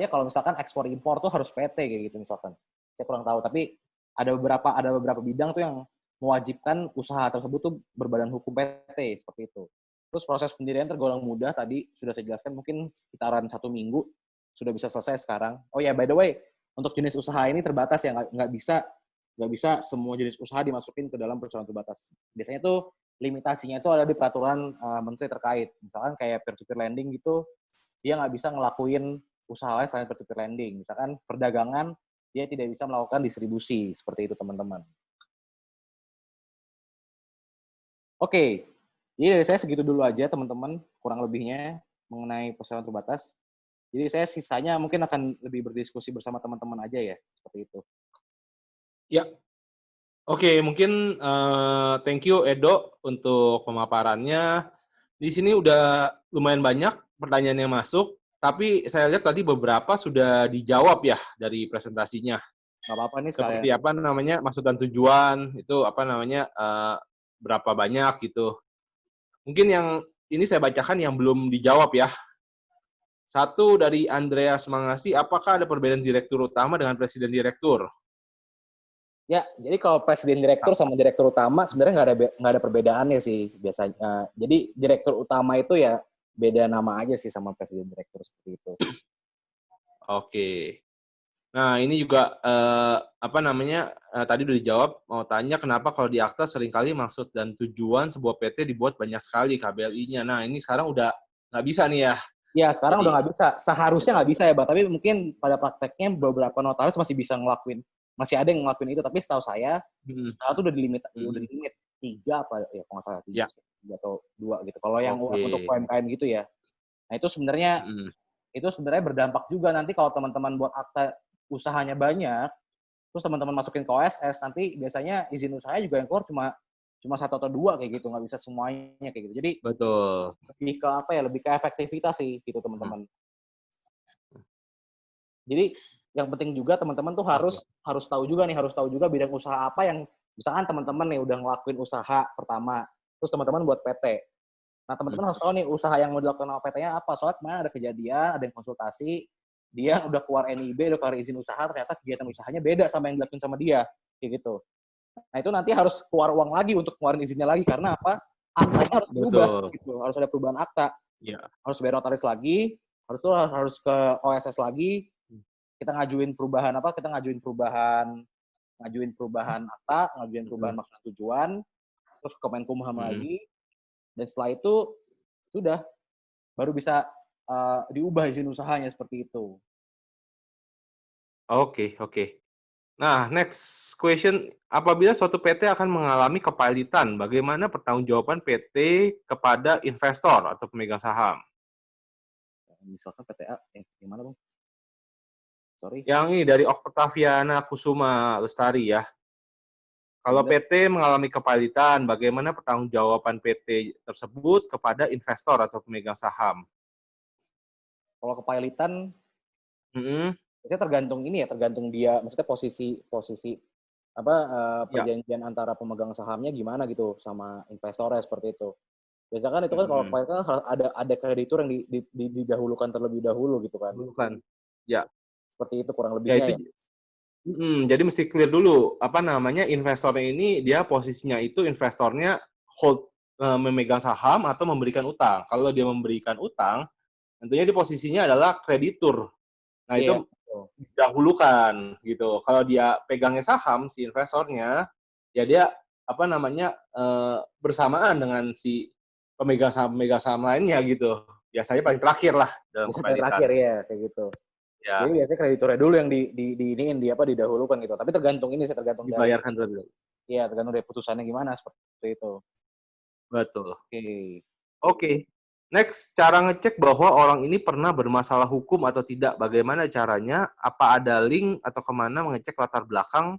kalau misalkan ekspor impor tuh harus PT kayak gitu misalkan. Saya kurang tahu, tapi ada beberapa bidang tuh yang mewajibkan usaha tersebut tuh berbadan hukum PT seperti itu. Terus proses pendirian tergolong mudah, tadi sudah saya jelaskan, mungkin sekitaran 1 minggu sudah bisa selesai sekarang. Oh ya, by the way, untuk jenis usaha ini terbatas ya, nggak bisa semua jenis usaha dimasukin ke dalam perusahaan terbatas. Biasanya tuh limitasinya itu ada di peraturan menteri terkait. Misalkan kayak peer-to-peer lending gitu, dia nggak bisa ngelakuin usaha lain selain peer-to-peer lending. Misalkan perdagangan, dia tidak bisa melakukan distribusi. Seperti itu, teman-teman. Oke, jadi dari saya segitu dulu aja, teman-teman, kurang lebihnya mengenai persoalan terbatas. Jadi saya sisanya mungkin akan lebih berdiskusi bersama teman-teman aja ya, seperti itu. Ya, oke, mungkin thank you Edo untuk pemaparannya. Di sini udah lumayan banyak pertanyaan yang masuk, tapi saya lihat tadi beberapa sudah dijawab ya dari presentasinya. Nggak apa-apa nih sekalian. Seperti apa namanya, maksud dan tujuan, itu apa namanya, berapa banyak gitu. Mungkin yang ini saya bacakan yang belum dijawab ya. Satu dari Andreas Mangasi, apakah ada perbedaan direktur utama dengan presiden direktur? Ya, jadi kalau presiden direktur sama direktur utama sebenarnya nggak ada perbedaannya sih biasanya. Jadi direktur utama itu ya beda nama aja sih sama presiden direktur seperti itu. Oke. Nah, ini juga apa namanya, tadi udah dijawab, mau tanya kenapa kalau di akta seringkali maksud dan tujuan sebuah PT dibuat banyak sekali KBLI-nya. Nah, ini sekarang udah nggak bisa nih ya. Ya, sekarang Jadi udah nggak bisa. Seharusnya nggak bisa ya, Bang. Tapi mungkin pada prakteknya beberapa notaris masih bisa ngelakuin, masih ada yang ngelakuin itu. Tapi setahu saya, mhm, sekarang tuh udah mhm, di limit 3 apa ya, kalau nggak salah ya, 3 atau 2 gitu. Kalau yang oke, untuk UMKM gitu ya. Nah, mhm, itu sebenarnya berdampak juga nanti kalau teman-teman buat akta usahanya banyak, terus teman-teman masukin ke OSS, nanti biasanya izin usahanya juga yang keluar cuma cuma 1 atau 2 kayak gitu, nggak bisa semuanya kayak gitu. Jadi betul, lebih ke apa ya, lebih ke efektivitas sih gitu, mhm, teman-teman. Jadi yang penting juga teman-teman tuh harus oke, harus tahu juga nih, harus tahu juga bidang usaha apa yang misalkan teman-teman nih udah ngelakuin usaha pertama, terus teman-teman buat PT. Nah, mhm, teman-teman harus tahu nih usaha yang mau dilakukan sama PT-nya apa. Soalnya kemarin ada kejadian, ada yang konsultasi, dia udah keluar NIB, udah keluar izin usaha, ternyata kegiatan usahanya beda sama yang dilakukan sama dia, kayak gitu. Nah, itu nanti harus keluar uang lagi untuk keluarin izinnya lagi karena apa? Aktanya harus diubah betul, gitu, harus ada perubahan akta, iya, harus bayar notaris lagi, harus ke OSS lagi, kita ngajuin perubahan apa? Kita ngajuin perubahan akta, ngajuin perubahan mhm, maksud tujuan, terus ke Kemenkumham mhm, lagi, dan setelah itu sudah baru bisa diubah izin usahanya seperti itu. oke, oke. Nah, next question, apabila suatu PT akan mengalami kepailitan, bagaimana pertanggungjawaban PT kepada investor atau pemegang saham? Misalkan PTA, gimana bang? Sorry. Yang ini dari Oktaviana Kusuma Lestari ya. Kalau Apabila PT mengalami kepailitan, bagaimana pertanggungjawaban PT tersebut kepada investor atau pemegang saham? kalau kepailitan, Mhm, biasanya tergantung ini ya, tergantung dia, maksudnya posisi posisi apa ya, perjanjian antara pemegang sahamnya gimana gitu sama investornya seperti itu. Biasanya kan itu kan kalau mhm, kepailitan harus ada kreditur yang didahulukan terlebih dahulu gitu kan. bukan. Ya, Seperti itu kurang ya lebihnya itu ya. jadi mesti clear dulu, apa namanya, investornya ini dia posisinya itu investornya hold, memegang saham atau memberikan utang. Kalau dia memberikan utang, tentunya di posisinya adalah kreditur. Nah, Iya, itu betul. didahulukan gitu. Kalau dia pegangnya saham si investornya, ya dia apa namanya, bersamaan dengan si pemegang saham lainnya gitu. Biasanya paling terakhir lah dalam Biasanya paling kepailitan. terakhir ya kayak gitu. Jadi Ya, biasanya krediturnya dulu yang di iniin di apa didahulukan gitu. Tapi tergantung ini sih tergantung dari dibayarkan terlebih dahulu. iya tergantung dari putusannya gimana seperti itu. Betul. Oke. Oke. Next, cara ngecek bahwa orang ini pernah bermasalah hukum atau tidak. Bagaimana caranya? Apa ada link atau kemana mengecek latar belakang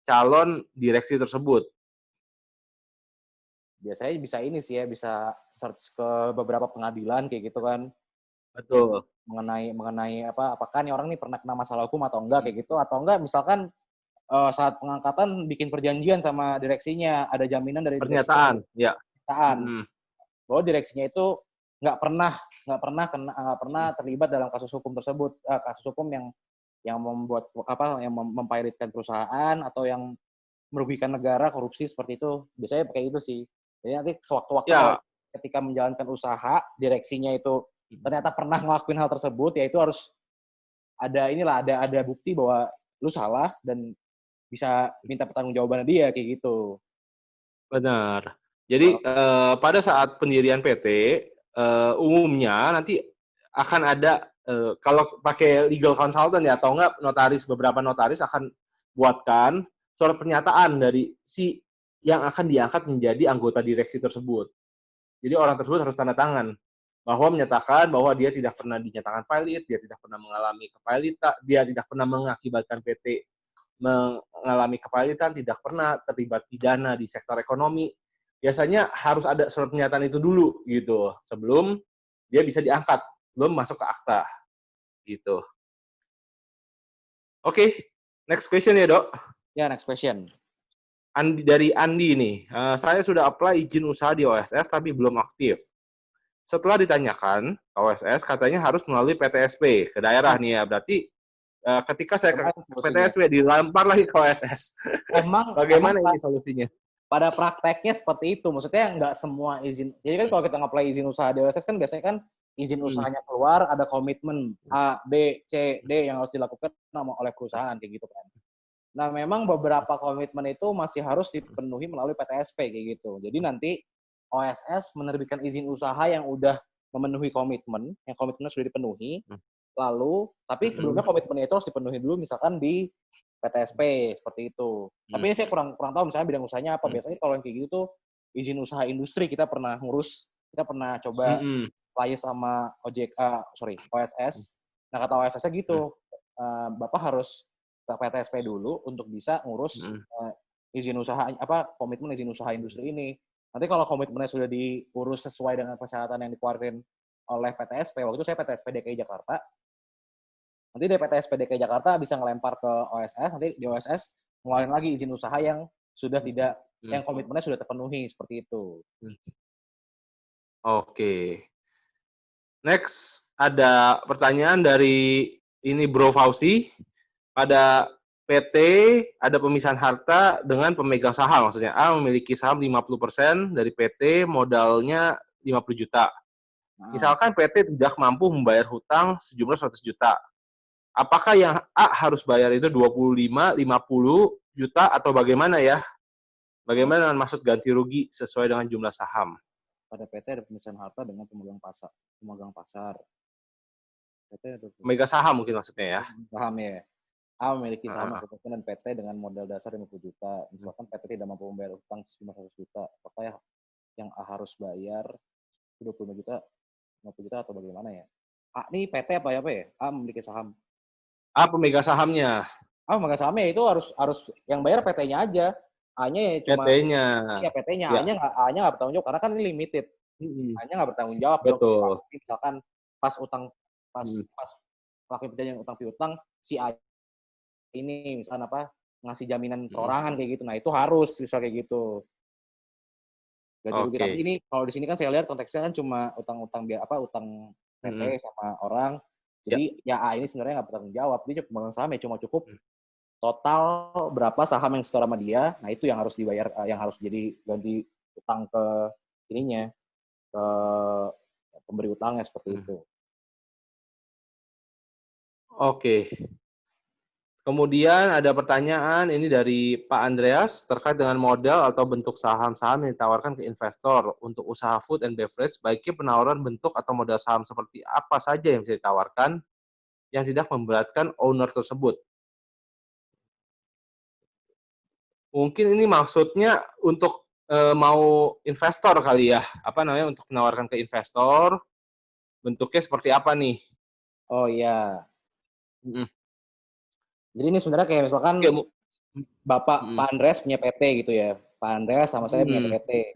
calon direksi tersebut? Biasanya bisa ini sih ya, bisa search ke beberapa pengadilan kayak gitu kan Betul. mengenai mengenai apa apakah nih orang nih pernah kena masalah hukum atau enggak Mhm. kayak gitu atau enggak misalkan saat pengangkatan bikin perjanjian sama direksinya, ada jaminan dari direksinya Pernyataan, ya. perusahaan Mhm. bahwa direksinya itu nggak pernah nggak pernah terlibat dalam kasus hukum tersebut, kasus hukum yang membuat apa yang mempairitkan perusahaan atau yang merugikan negara korupsi seperti itu biasanya pakai itu sih. Jadi nanti sewaktu-waktu kalau Ya, ketika menjalankan usaha, direksinya itu ternyata pernah ngelakuin hal tersebut, ya itu harus ada bukti bahwa lu salah dan bisa minta pertanggungjawabannya dia kayak gitu. Benar. Jadi pada saat pendirian PT umumnya nanti akan ada kalau pakai legal consultant ya atau enggak beberapa notaris akan buatkan surat pernyataan dari si yang akan diangkat menjadi anggota direksi tersebut. Jadi orang tersebut harus tanda tangan bahwa menyatakan bahwa dia tidak pernah dinyatakan pilot, dia tidak pernah mengalami kepilotan, dia tidak pernah mengakibatkan PT mengalami kepailitan, tidak pernah terlibat pidana di sektor ekonomi. Biasanya harus ada surat pernyataan itu dulu gitu sebelum dia bisa diangkat, belum masuk ke akta gitu. Oke, next question ya, Dok. Ya, next question. Dari Andi nih, saya sudah apply izin usaha di OSS tapi belum aktif. Setelah ditanyakan ke OSS, katanya harus melalui PTSP ke daerah nih ya. Berarti ketika saya ke PTSP dilempar lagi ke OSS. Bagaimana ini solusinya? Pada prakteknya seperti itu. Maksudnya nggak semua izin. Jadi kan kalau kita nge-apply izin usaha di OSS kan biasanya kan izin usahanya keluar, ada komitmen A, B, C, D yang harus dilakukan oleh perusahaan kayak gitu kan. Nah, memang beberapa komitmen itu masih harus dipenuhi melalui PTSP kayak gitu. Jadi nanti OSS menerbitkan izin usaha yang udah memenuhi komitmen, yang komitmennya sudah dipenuhi. Lalu, tapi sebelumnya komitmennya itu harus dipenuhi dulu misalkan di PTSP seperti itu. Tapi ini saya kurang tahu misalnya bidang usahanya apa. Biasanya kalau yang kayak gitu tuh izin usaha industri kita pernah ngurus, kita pernah coba liaise sama OSS. Nah, kata OSS-nya gitu, Bapak harus ke PTSP dulu untuk bisa ngurus izin usaha komitmen izin usaha industri ini. Nanti kalau komitmennya sudah diurus sesuai dengan persyaratan yang dikeluarkan oleh PTSP, waktu itu saya PTSP DKI Jakarta. Nanti dari PTSP DKI Jakarta bisa ngelempar ke OSS, nanti di OSS ngeluarin lagi izin usaha yang sudah tidak yang komitmennya sudah terpenuhi seperti itu. Oke. Next ada pertanyaan dari ini Bro Fauzi. Pada PT ada pemisahan harta dengan pemegang saham, maksudnya A memiliki saham 50% dari PT, modalnya 50 juta. Misalkan PT tidak mampu membayar hutang sejumlah 100 juta. Apakah yang A harus bayar itu 25, 50 juta atau bagaimana ya? Bagaimana dengan maksud ganti rugi sesuai dengan jumlah saham? Pada PT ada pemisahan harta dengan pemegang pasar. PT ada pemegang saham mungkin maksudnya ya. Saham ya. A memiliki saham dan PT dengan modal dasar 50 juta. Misalkan PT tidak mampu membayar hutang sejumlah 100 juta. Apakah yang A harus bayar 25 juta, 50 juta atau bagaimana ya? A ini PT apa ya? A memiliki saham. A pemegang sahamnya. A pemegang sahamnya itu harus yang bayar PT-nya aja. A-nya ya cuma PT-nya. Iya, PT-nya. Ya. A-nya nggak bertanggung jawab karena kan ini limited. A-nya nggak bertanggung jawab. Betul. Misalkan pas pelaku perjanjian utang piutang si A ini misalkan ngasih jaminan perorangan kayak gitu. Nah, itu harus misal kayak gitu. Ganti rugi. Tapi ini kalau di sini kan saya lihat konteksnya kan cuma utang utang PT sama orang. Jadi ya A ini sebenarnya nggak bertanggung jawab. Dia pemegang saham ya cuma cukup total berapa saham yang setor sama dia. Nah, itu yang harus dibayar, yang harus jadi ganti utang ke ininya, ke pemberi utangnya seperti itu. Oke. Kemudian ada pertanyaan ini dari Pak Andreas terkait dengan modal atau bentuk saham-saham yang ditawarkan ke investor untuk usaha food and beverage, baiknya penawaran bentuk atau modal saham seperti apa saja yang bisa ditawarkan yang tidak memberatkan owner tersebut. Mungkin ini maksudnya untuk mau investor kali ya, untuk menawarkan ke investor, bentuknya seperti apa nih? Oh iya. Jadi ini sebenarnya kayak misalkan Pak Andreas punya PT gitu ya. Pak Andreas sama saya punya PT.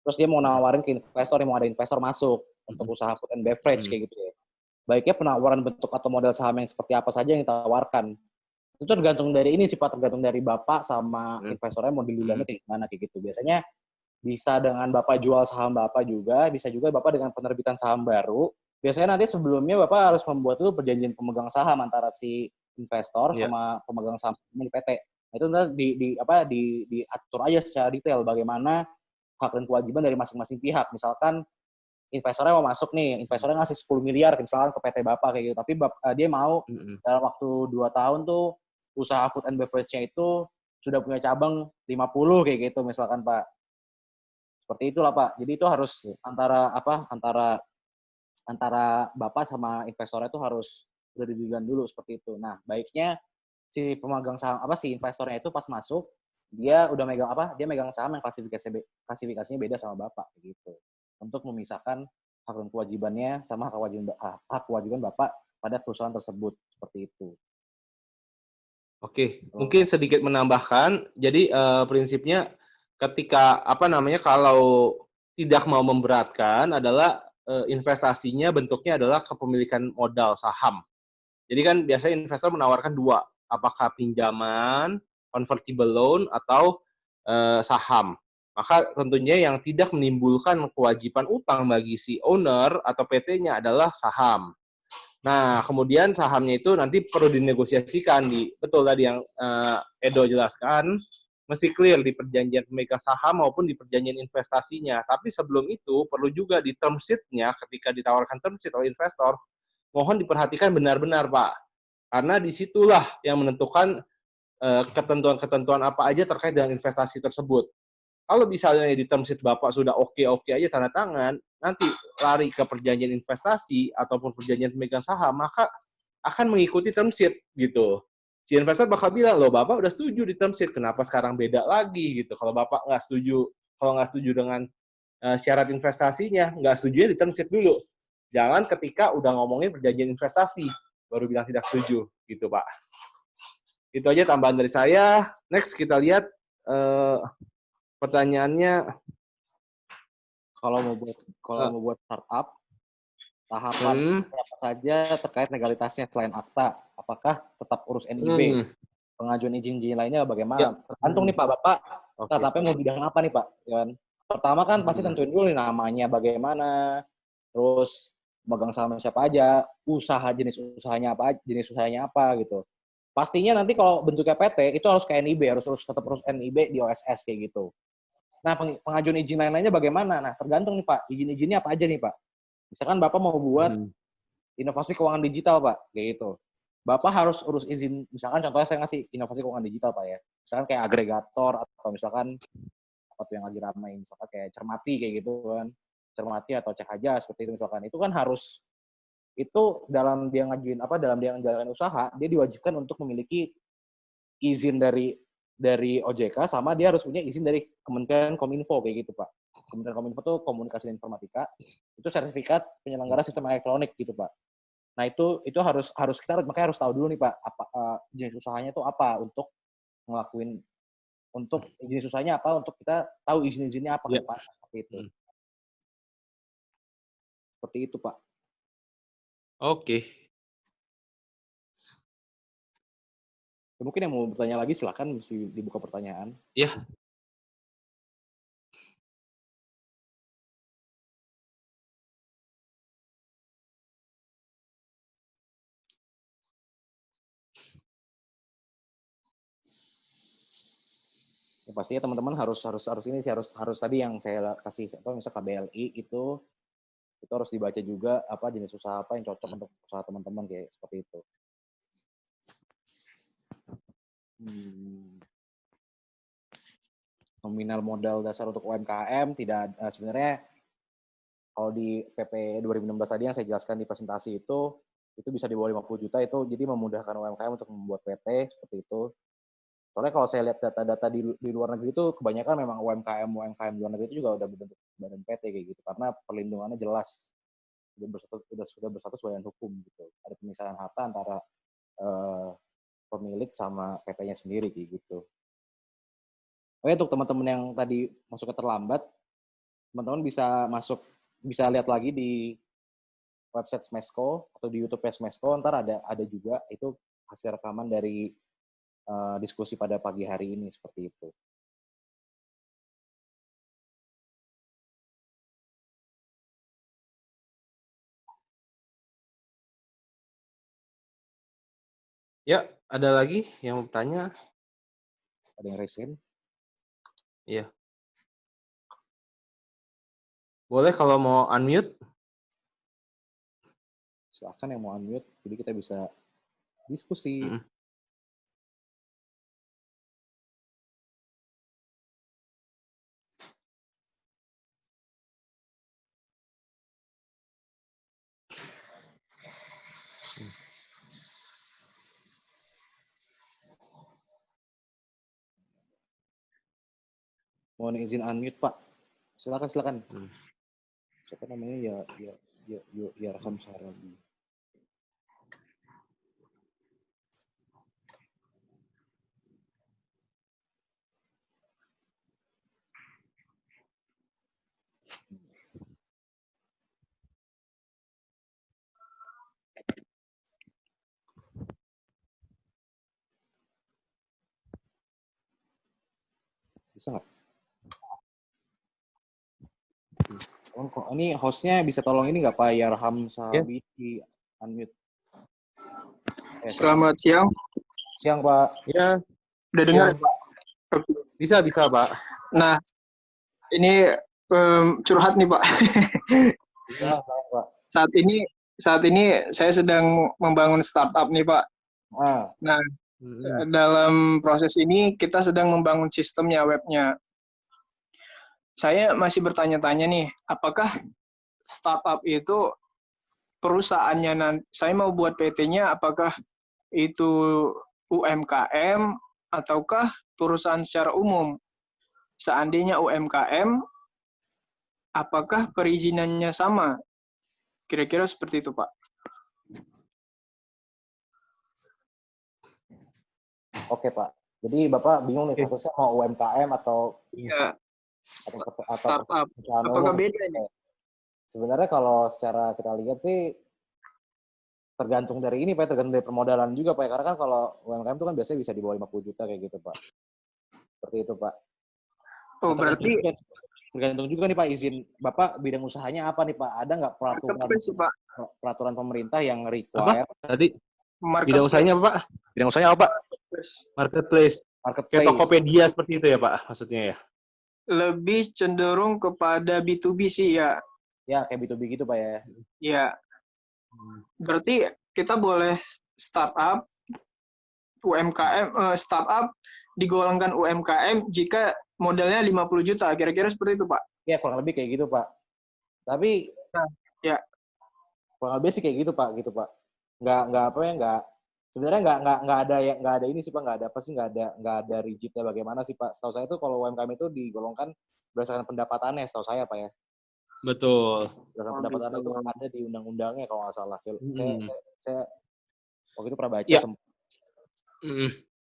Terus dia mau nawarin ke investor, yang mau ada investor masuk untuk usaha food and beverage kayak gitu ya. Baiknya penawaran bentuk atau modal saham yang seperti apa saja yang ditawarkan. Itu tergantung dari ini sih Pak, tergantung dari Bapak sama investornya mau diduluannya kayak gimana kayak gitu. Biasanya bisa dengan Bapak jual saham Bapak juga, bisa juga Bapak dengan penerbitan saham baru. Biasanya nanti sebelumnya Bapak harus membuat itu perjanjian pemegang saham antara si investor sama pemegang saham di PT. Nah, itu nanti diatur aja secara detail bagaimana hak dan kewajiban dari masing-masing pihak. Misalkan investornya mau masuk nih, investornya ngasih 10 miliar misalkan ke PT Bapak kayak gitu, tapi dia mau dalam waktu 2 tahun tuh usaha food and beverage-nya itu sudah punya cabang 50 kayak gitu misalkan Pak. Seperti itulah Pak. Jadi itu harus antara Bapak sama investornya itu harus udah dibilang dulu seperti itu. Nah, baiknya si pemegang saham si investornya itu pas masuk dia udah megang dia megang saham yang klasifikasinya beda sama Bapak gitu. Untuk memisahkan hak dan kewajibannya sama hak kewajiban Bapak pada perusahaan tersebut seperti itu. Oke, mungkin sedikit menambahkan. Jadi prinsipnya ketika kalau tidak mau memberatkan adalah investasinya bentuknya adalah kepemilikan modal saham. Jadi kan biasanya investor menawarkan dua, apakah pinjaman, convertible loan, atau saham. Maka tentunya yang tidak menimbulkan kewajiban utang bagi si owner atau PT-nya adalah saham. Nah, kemudian sahamnya itu nanti perlu dinegosiasikan betul tadi yang Edo jelaskan, mesti clear di perjanjian pemegang saham maupun di perjanjian investasinya. Tapi sebelum itu perlu juga di term sheet-nya ketika ditawarkan term sheet oleh investor, mohon diperhatikan benar-benar, Pak. Karena disitulah yang menentukan ketentuan-ketentuan apa aja terkait dengan investasi tersebut. Kalau misalnya di term sheet Bapak sudah oke-oke aja tanda tangan, nanti lari ke perjanjian investasi ataupun perjanjian pemegang saham, maka akan mengikuti term sheet gitu. Si investor bakal bilang, loh Bapak udah setuju di term sheet, kenapa sekarang beda lagi gitu. Kalau Bapak kalau nggak setuju dengan syarat investasinya, nggak setuju di term sheet dulu. Jangan ketika udah ngomongin perjanjian investasi, baru bilang tidak setuju gitu Pak. Itu aja tambahan dari saya. Next kita lihat pertanyaannya. Kalau mau buat startup, tahapan apa saja terkait legalitasnya selain akta? Apakah tetap urus NIB? Pengajuan izin lainnya bagaimana? Tergantung nih Pak, Bapak startupnya mau bidang apa nih Pak? Pertama kan pasti tentuin dulu nih namanya bagaimana, terus pemegang saham siapa aja, jenis usahanya apa gitu. Pastinya nanti kalau bentuknya PT itu harus ke NIB, harus tetap urus NIB di OSS kayak gitu. Nah, pengajuan izin lain-lainnya bagaimana? Nah, tergantung nih Pak, izin-izinnya apa aja nih Pak? Misalkan Bapak mau buat inovasi keuangan digital Pak, kayak gitu. Bapak harus urus izin, misalkan contohnya saya ngasih inovasi keuangan digital Pak ya. Misalkan kayak agregator atau misalkan apa tuh yang lagi ramai, misalkan kayak Cermati kayak gitu kan. Cermati atau Cek Aja seperti itu misalkan. Itu kan harus dalam dia menjalankan usaha, dia diwajibkan untuk memiliki izin dari OJK sama dia harus punya izin dari Kementerian Kominfo kayak gitu Pak. Kementerian Kominfo itu Komunikasi dan Informatika, itu sertifikat penyelenggara sistem elektronik gitu Pak. Nah itu harus kita makanya harus tahu dulu nih Pak jenis usahanya itu apa untuk jenis usahanya apa untuk kita tahu izin-izinnya apa ke depan seperti itu. Seperti itu Pak. Oke. Mungkin yang mau bertanya lagi silakan mesti dibuka pertanyaan. Ya. Ya, pastinya teman-teman harus tadi yang saya kasih misal KBLI itu harus dibaca juga jenis usaha apa yang cocok untuk usaha teman-teman kayak seperti itu. Nominal modal dasar untuk UMKM tidak sebenarnya kalau di PP 2016 tadi yang saya jelaskan di presentasi itu bisa di bawah 50 juta itu jadi memudahkan UMKM untuk membuat PT seperti itu. Soalnya kalau saya lihat data-data di luar negeri itu kebanyakan memang UMKM di luar negeri itu juga udah berbentuk badan PT kayak gitu karena perlindungannya jelas sudah bersatu sesuai dengan hukum gitu. Ada pemisahan harta antara pemilik sama PT-nya sendiri kayak gitu. Oke, untuk teman-teman yang tadi masuk terlambat, teman-teman bisa lihat lagi di website Smesco atau di YouTube Smesco, ntar ada juga itu hasil rekaman dari diskusi pada pagi hari ini seperti itu. Ya, ada lagi yang mau bertanya? Ada yang resin? Iya. Boleh kalau mau unmute. Silakan yang mau unmute, jadi kita bisa diskusi. Mohon izin unmute, Pak. Silakan. Siapa namanya? Ya Raham Sarabi. Bisa nggak? Ini hostnya bisa tolong ini nggak Pak Yarham Sahabi di unmute? Selamat siang. Siang Pak. Ya. Udah dengar Pak? Bisa Pak. Nah, ini curhat nih Pak. Ya, Pak. Saat ini saya sedang membangun startup nih Pak. Nah, dalam proses ini kita sedang membangun sistemnya, webnya. Saya masih bertanya-tanya nih, apakah startup itu perusahaannya nanti, saya mau buat PT-nya, apakah itu UMKM ataukah perusahaan secara umum? Seandainya UMKM, apakah perizinannya sama? Kira-kira seperti itu, Pak. Oke, Pak. Jadi Bapak bingung nih, statusnya mau UMKM atau startup. Apakah beda nih? Sebenarnya kalau secara kita lihat sih tergantung dari ini, Pak. Tergantung dari permodalan juga, Pak. Karena kan kalau UMKM itu kan biasanya bisa di bawah 50 juta kayak gitu, Pak. Seperti itu, Pak. Oh, berarti tergantung juga nih Pak, izin Bapak bidang usahanya apa nih Pak? Ada nggak peraturan pemerintah yang require? Apa? Tadi bidang usahanya apa Pak? Bidang usahanya apa Pak? Marketplace. Kayak Tokopedia seperti itu ya Pak, maksudnya ya? Lebih cenderung kepada B2B sih ya. Ya, kayak B2B gitu Pak ya? Ya. Berarti kita boleh startup, UMKM, startup digolongkan UMKM jika modalnya 50 juta, kira-kira seperti itu, Pak? Ya, kurang lebih kayak gitu, Pak. Tapi, kurang lebih sih kayak gitu, Pak. Sebenarnya nggak ada ini sih, Pak. Nggak ada rigidnya bagaimana sih, Pak. Setahu saya tuh kalau UMKM itu digolongkan berdasarkan pendapatannya, setahu saya, Pak ya. Betul. Berdasarkan pendapatannya itu ada di undang-undangnya kalau nggak salah. Saya waktu itu pernah baca. Ya.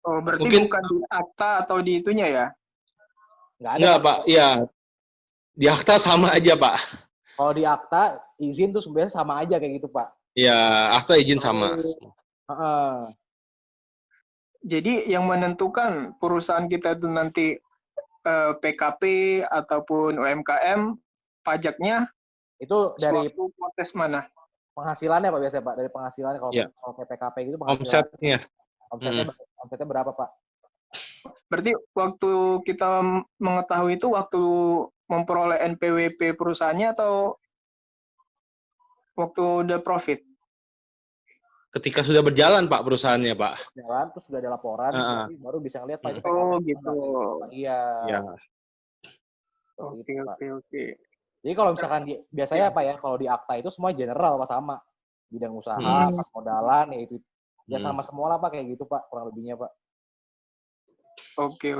Oh, berarti mungkin bukan di akta atau di itunya ya? Nggak, Pak. Iya. Di akta sama aja, Pak. Kalau di akta, izin tuh sebenarnya sama aja kayak gitu, Pak. Iya, akta izin sama. Jadi yang menentukan perusahaan kita itu nanti PKP ataupun UMKM, pajaknya itu dari proses mana? Penghasilannya Pak biasanya Pak, dari penghasilannya kalau PKP gitu penghasilan. Omsetnya berapa Pak? Berarti waktu kita mengetahui itu waktu memperoleh NPWP perusahaannya atau waktu udah profit? Ketika sudah berjalan Pak perusahaannya Pak. Jalan terus sudah ada laporan, baru bisa ngeliat Pak. Oh gitu. Iya. Oke. Jadi kalau misalkan biasanya Pak ya, kalau di akta itu semua general Pak sama. Bidang usaha, permodalan, ya itu. Ya sama semua lah Pak, kayak gitu Pak, kurang lebihnya Pak. Oke.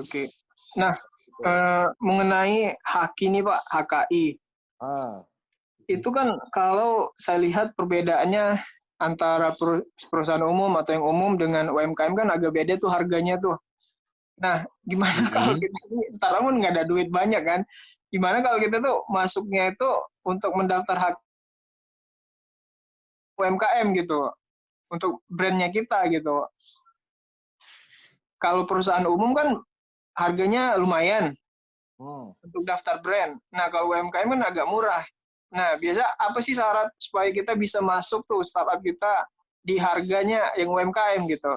Nah, mengenai HAKI nih Pak, HKI. Itu kan kalau saya lihat perbedaannya antara perusahaan umum atau yang umum dengan UMKM kan agak beda tuh harganya tuh. Nah, gimana kalau kita ini startup pun nggak ada duit banyak kan? Gimana kalau kita tuh masuknya itu untuk mendaftar hak UMKM gitu, untuk brandnya kita gitu. Kalau perusahaan umum kan harganya lumayan untuk daftar brand. Nah, kalau UMKM kan agak murah. Nah, biasa apa sih syarat supaya kita bisa masuk tuh startup kita di harganya yang UMKM gitu?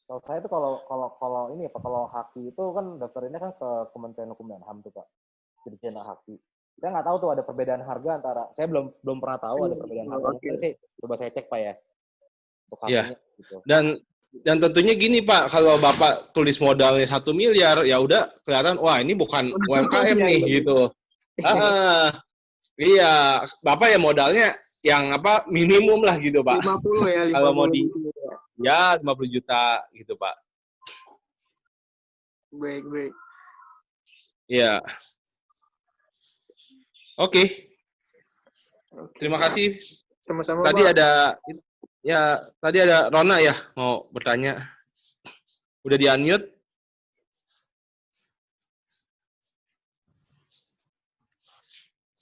Kalau saya tuh kalau ini Pak, kalau HAKI itu kan daftarinnya kan ke Kementerian Hukum dan HAM tuh Pak. Dirjen Haki. Saya nggak tahu tuh ada perbedaan harga antara, saya belum pernah tahu ada perbedaan harga. Mungkin sih coba saya cek Pak ya untuk hakinya. Gitu. Dan tentunya gini Pak, kalau Bapak tulis modalnya 1 miliar, ya udah kelihatan, wah ini bukan UMKM nih gitu. Iya, Bapak ya modalnya yang minimum lah gitu Pak. 50 ya, 50. Kalau mau ya 50 juta gitu Pak. Baik. Iya. Oke. Terima kasih. Sama-sama Tadi Pak. tadi ada Rona ya mau bertanya. Udah di-unmute?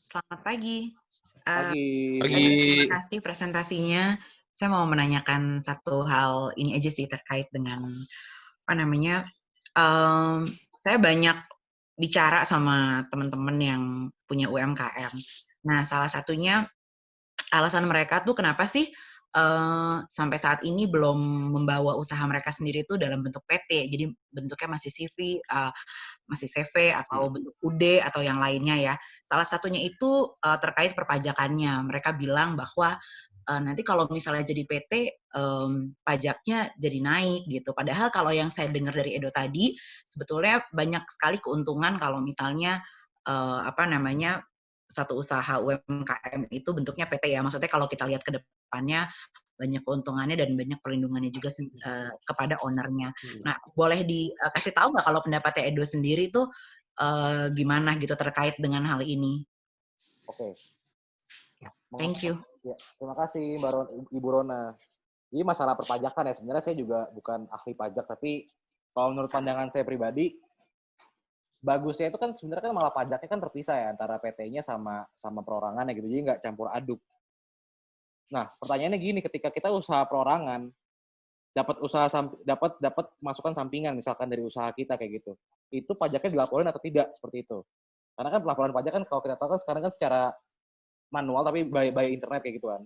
Selamat pagi. Pagi. Terima kasih presentasinya. Saya mau menanyakan satu hal ini aja sih terkait dengan saya banyak bicara sama teman-teman yang punya UMKM. Nah, salah satunya alasan mereka tuh kenapa sih sampai saat ini belum membawa usaha mereka sendiri tuh dalam bentuk PT. Jadi bentuknya masih CV, masih CV atau bentuk UD atau yang lainnya ya. Salah satunya itu terkait perpajakannya. Mereka bilang bahwa nanti kalau misalnya jadi PT, pajaknya jadi naik gitu. Padahal kalau yang saya dengar dari Edo tadi, sebetulnya banyak sekali keuntungan kalau misalnya satu usaha UMKM itu bentuknya PT ya. Maksudnya kalau kita lihat ke depannya banyak keuntungannya dan banyak perlindungannya juga kepada ownernya. Nah, boleh dikasih tahu nggak kalau pendapatnya Edo sendiri tuh gimana gitu terkait dengan hal ini? Oke. Thank you. Ya, terima kasih Ibu Rona. Jadi masalah perpajakan ya, sebenarnya saya juga bukan ahli pajak, tapi kalau menurut pandangan saya pribadi, bagusnya itu kan sebenarnya kan malah pajaknya kan terpisah ya antara PT-nya sama perorangannya gitu, jadi nggak campur aduk. Nah, pertanyaannya gini, ketika kita usaha perorangan, dapat masukan sampingan misalkan dari usaha kita kayak gitu, itu pajaknya dilaporin atau tidak seperti itu? Karena kan pelaporan pajak kan kalau kita tahu kan sekarang kan secara manual tapi by internet kayak gitu kan.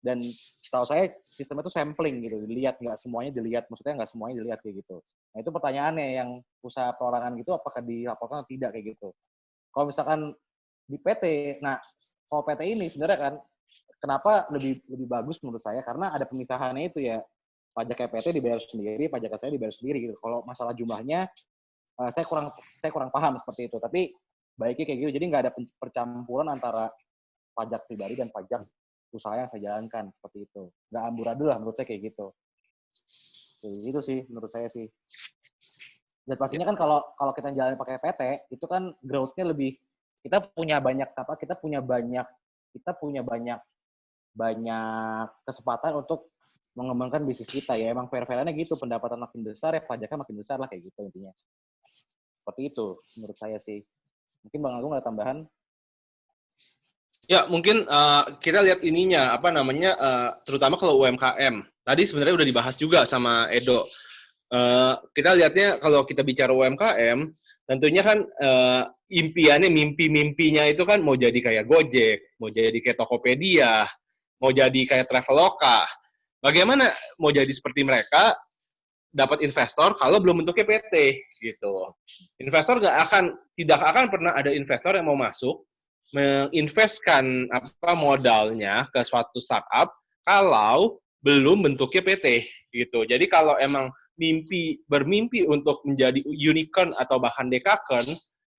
Dan setahu saya sistemnya itu sampling gitu, dilihat nggak semuanya dilihat, maksudnya nggak semuanya dilihat kayak gitu. Nah itu pertanyaannya yang usaha perorangan gitu apakah dilaporkan atau tidak kayak gitu. Kalau misalkan di PT, nah kalau PT ini sebenarnya kan kenapa lebih bagus menurut saya karena ada pemisahannya itu ya, pajak PT dibayar sendiri, pajak saya dibayar sendiri gitu. Kalau masalah jumlahnya saya kurang paham seperti itu, tapi baiknya kayak gitu. Jadi nggak ada percampuran antara pajak pribadi dan pajak usaha yang saya jalankan seperti itu. Nggak amburadul lah menurut saya kayak gitu. Itu sih menurut saya sih. Dan pastinya kan kalau kita jalan pakai PT itu kan growth-nya lebih, kita punya banyak kesempatan untuk mengembangkan bisnis kita ya. Emang fair-fairannya gitu, pendapatan makin besar ya pajaknya makin besar lah kayak gitu intinya. Seperti itu menurut saya sih. Mungkin Bang Agung ada tambahan? Ya, mungkin kita lihat ininya, terutama kalau UMKM. Tadi sebenarnya udah dibahas juga sama Edo. Kita lihatnya kalau kita bicara UMKM, tentunya kan mimpi-mimpinya itu kan mau jadi kayak Gojek, mau jadi kayak Tokopedia, mau jadi kayak Traveloka. Bagaimana mau jadi seperti mereka, dapat investor kalau belum bentuknya PT gitu. Investor tidak akan pernah ada investor yang mau masuk menginvestkan modalnya ke suatu startup kalau belum bentuknya PT gitu. Jadi kalau emang bermimpi untuk menjadi unicorn atau bahkan dekakorn,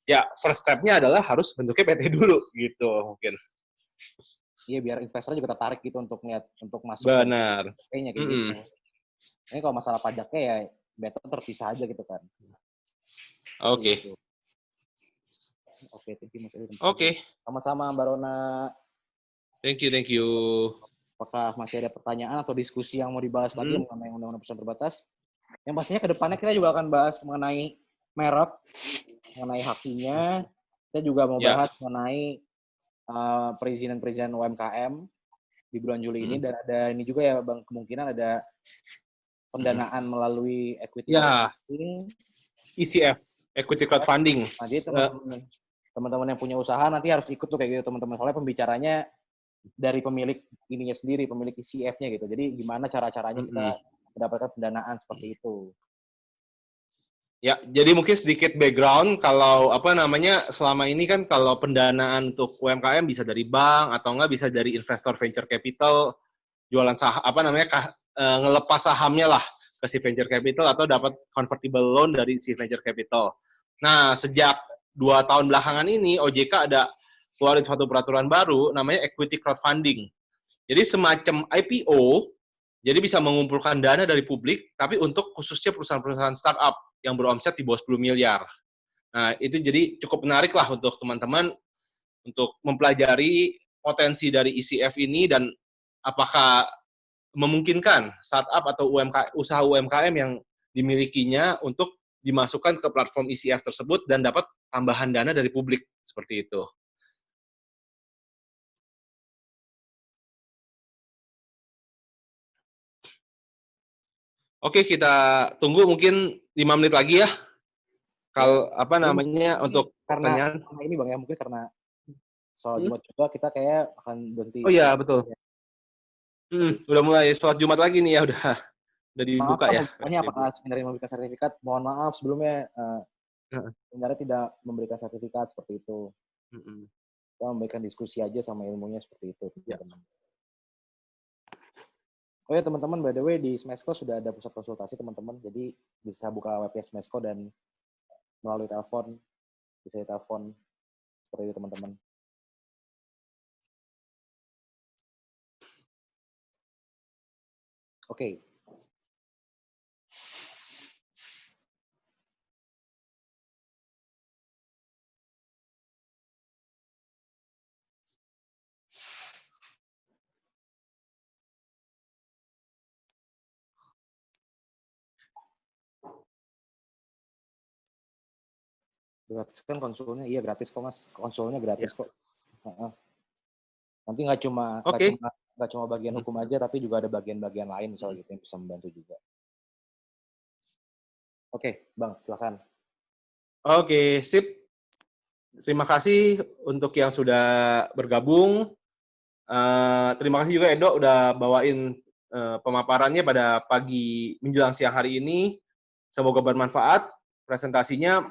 ya first step-nya adalah harus bentuknya PT dulu gitu mungkin. Iya, biar investor juga tertarik gitu untuk masuk. Benar. Kayaknya kayak gitu. Ini kalau masalah pajaknya ya better terpisah aja gitu kan. Oke. Oke, thank you Mas Edi. Oke. Sama-sama Mbak Rona. Thank you. Apakah masih ada pertanyaan atau diskusi yang mau dibahas lagi mengenai Undang-Undang Perusahaan Terbatas? Yang pastinya ke depannya kita juga akan bahas mengenai merek, mengenai hakinya. Kita juga mau bahas mengenai perizinan UMKM di bulan Juli ini, dan ada ini juga ya Bang, kemungkinan ada pendanaan melalui equity crowdfunding. ECF, equity crowdfunding. Jadi teman-teman yang punya usaha nanti harus ikut tuh kayak gitu teman-teman, soalnya pembicaranya dari pemilik ininya sendiri, pemilik ECF-nya gitu. Jadi gimana cara-caranya kita mendapatkan pendanaan seperti itu. Ya, jadi mungkin sedikit background kalau apa namanya selama ini kan kalau pendanaan untuk UMKM bisa dari bank atau enggak bisa dari investor venture capital, jualan saham apa namanya ngelepas sahamnya lah ke si venture capital atau dapat convertible loan dari si venture capital. Nah, sejak 2 tahun belakangan ini OJK ada keluarin suatu peraturan baru namanya equity crowdfunding. Jadi semacam IPO, jadi bisa mengumpulkan dana dari publik, tapi untuk khususnya perusahaan-perusahaan startup yang beromset di bawah 10 miliar. Nah, itu jadi cukup menarik lah untuk teman-teman untuk mempelajari potensi dari ECF ini dan apakah memungkinkan startup atau usaha UMKM yang dimilikinya untuk dimasukkan ke platform ECF tersebut dan dapat tambahan dana dari publik seperti itu. Oke, kita tunggu mungkin 5 menit lagi ya. Kalau apa namanya untuk karena pertanyaan. ini Bang ya, mungkin karena soal Jumat juga kita kayak akan berhenti. Oh iya, betul. Udah mulai sholat Jumat lagi nih ya, udah dibuka ya. Maaf, apakah sebenarnya memberikan sertifikat? Mohon maaf sebelumnya sebenarnya tidak memberikan sertifikat seperti itu. Kita memberikan diskusi aja sama ilmunya seperti itu. Ya. Oh ya teman-teman, by the way di Smesco sudah ada pusat konsultasi teman-teman, jadi bisa buka webnya Smesco dan melalui telepon, bisa ditelepon seperti itu teman-teman. Oke. Gratis kan konsulnya, iya gratis kok mas, konsulnya gratis kok. Nanti nggak cuma bagian hukum aja, tapi juga ada bagian-bagian lain misalnya gitu yang bisa membantu juga. Oke, Bang, silakan. Oke, sip. Terima kasih untuk yang sudah bergabung. Terima kasih juga Edo udah bawain pemaparannya pada pagi menjelang siang hari ini. Semoga bermanfaat presentasinya.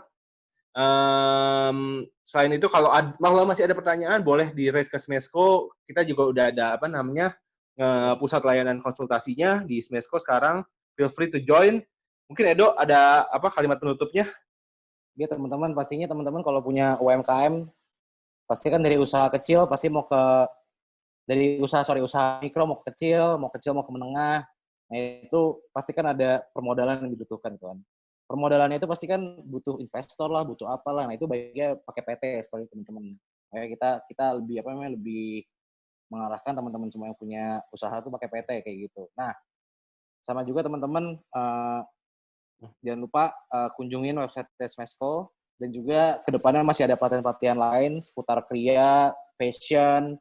Selain itu kalau masih ada pertanyaan boleh di raise ke Smesco. Kita juga udah ada apa namanya pusat layanan konsultasinya di Smesco sekarang. Feel free to join. Mungkin Edo ada apa kalimat penutupnya? Ya teman-teman, pastinya teman-teman kalau punya UMKM pasti kan dari usaha kecil pasti mau ke usaha mikro mau ke kecil mau ke menengah. Nah itu pasti kan ada permodalan yang dibutuhkan kan. Permodalannya itu pasti kan butuh investor lah, butuh apalah. Nah itu baiknya pakai PT seperti teman-teman. Kita lebih mengarahkan teman-teman semua yang punya usaha tuh pakai PT kayak gitu. Nah sama juga teman-teman jangan lupa kunjungin website Smesco dan juga kedepannya masih ada pelatihan-pelatihan lain seputar kriya, fashion,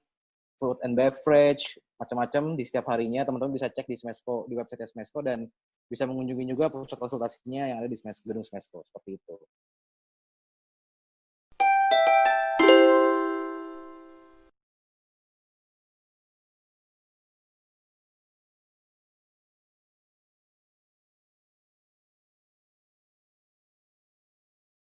food and beverage, macam-macam di setiap harinya. Teman-teman bisa cek di Smesco, di website Smesco dan bisa mengunjungi juga pusat konsultasinya yang ada di gedung Smesco seperti itu.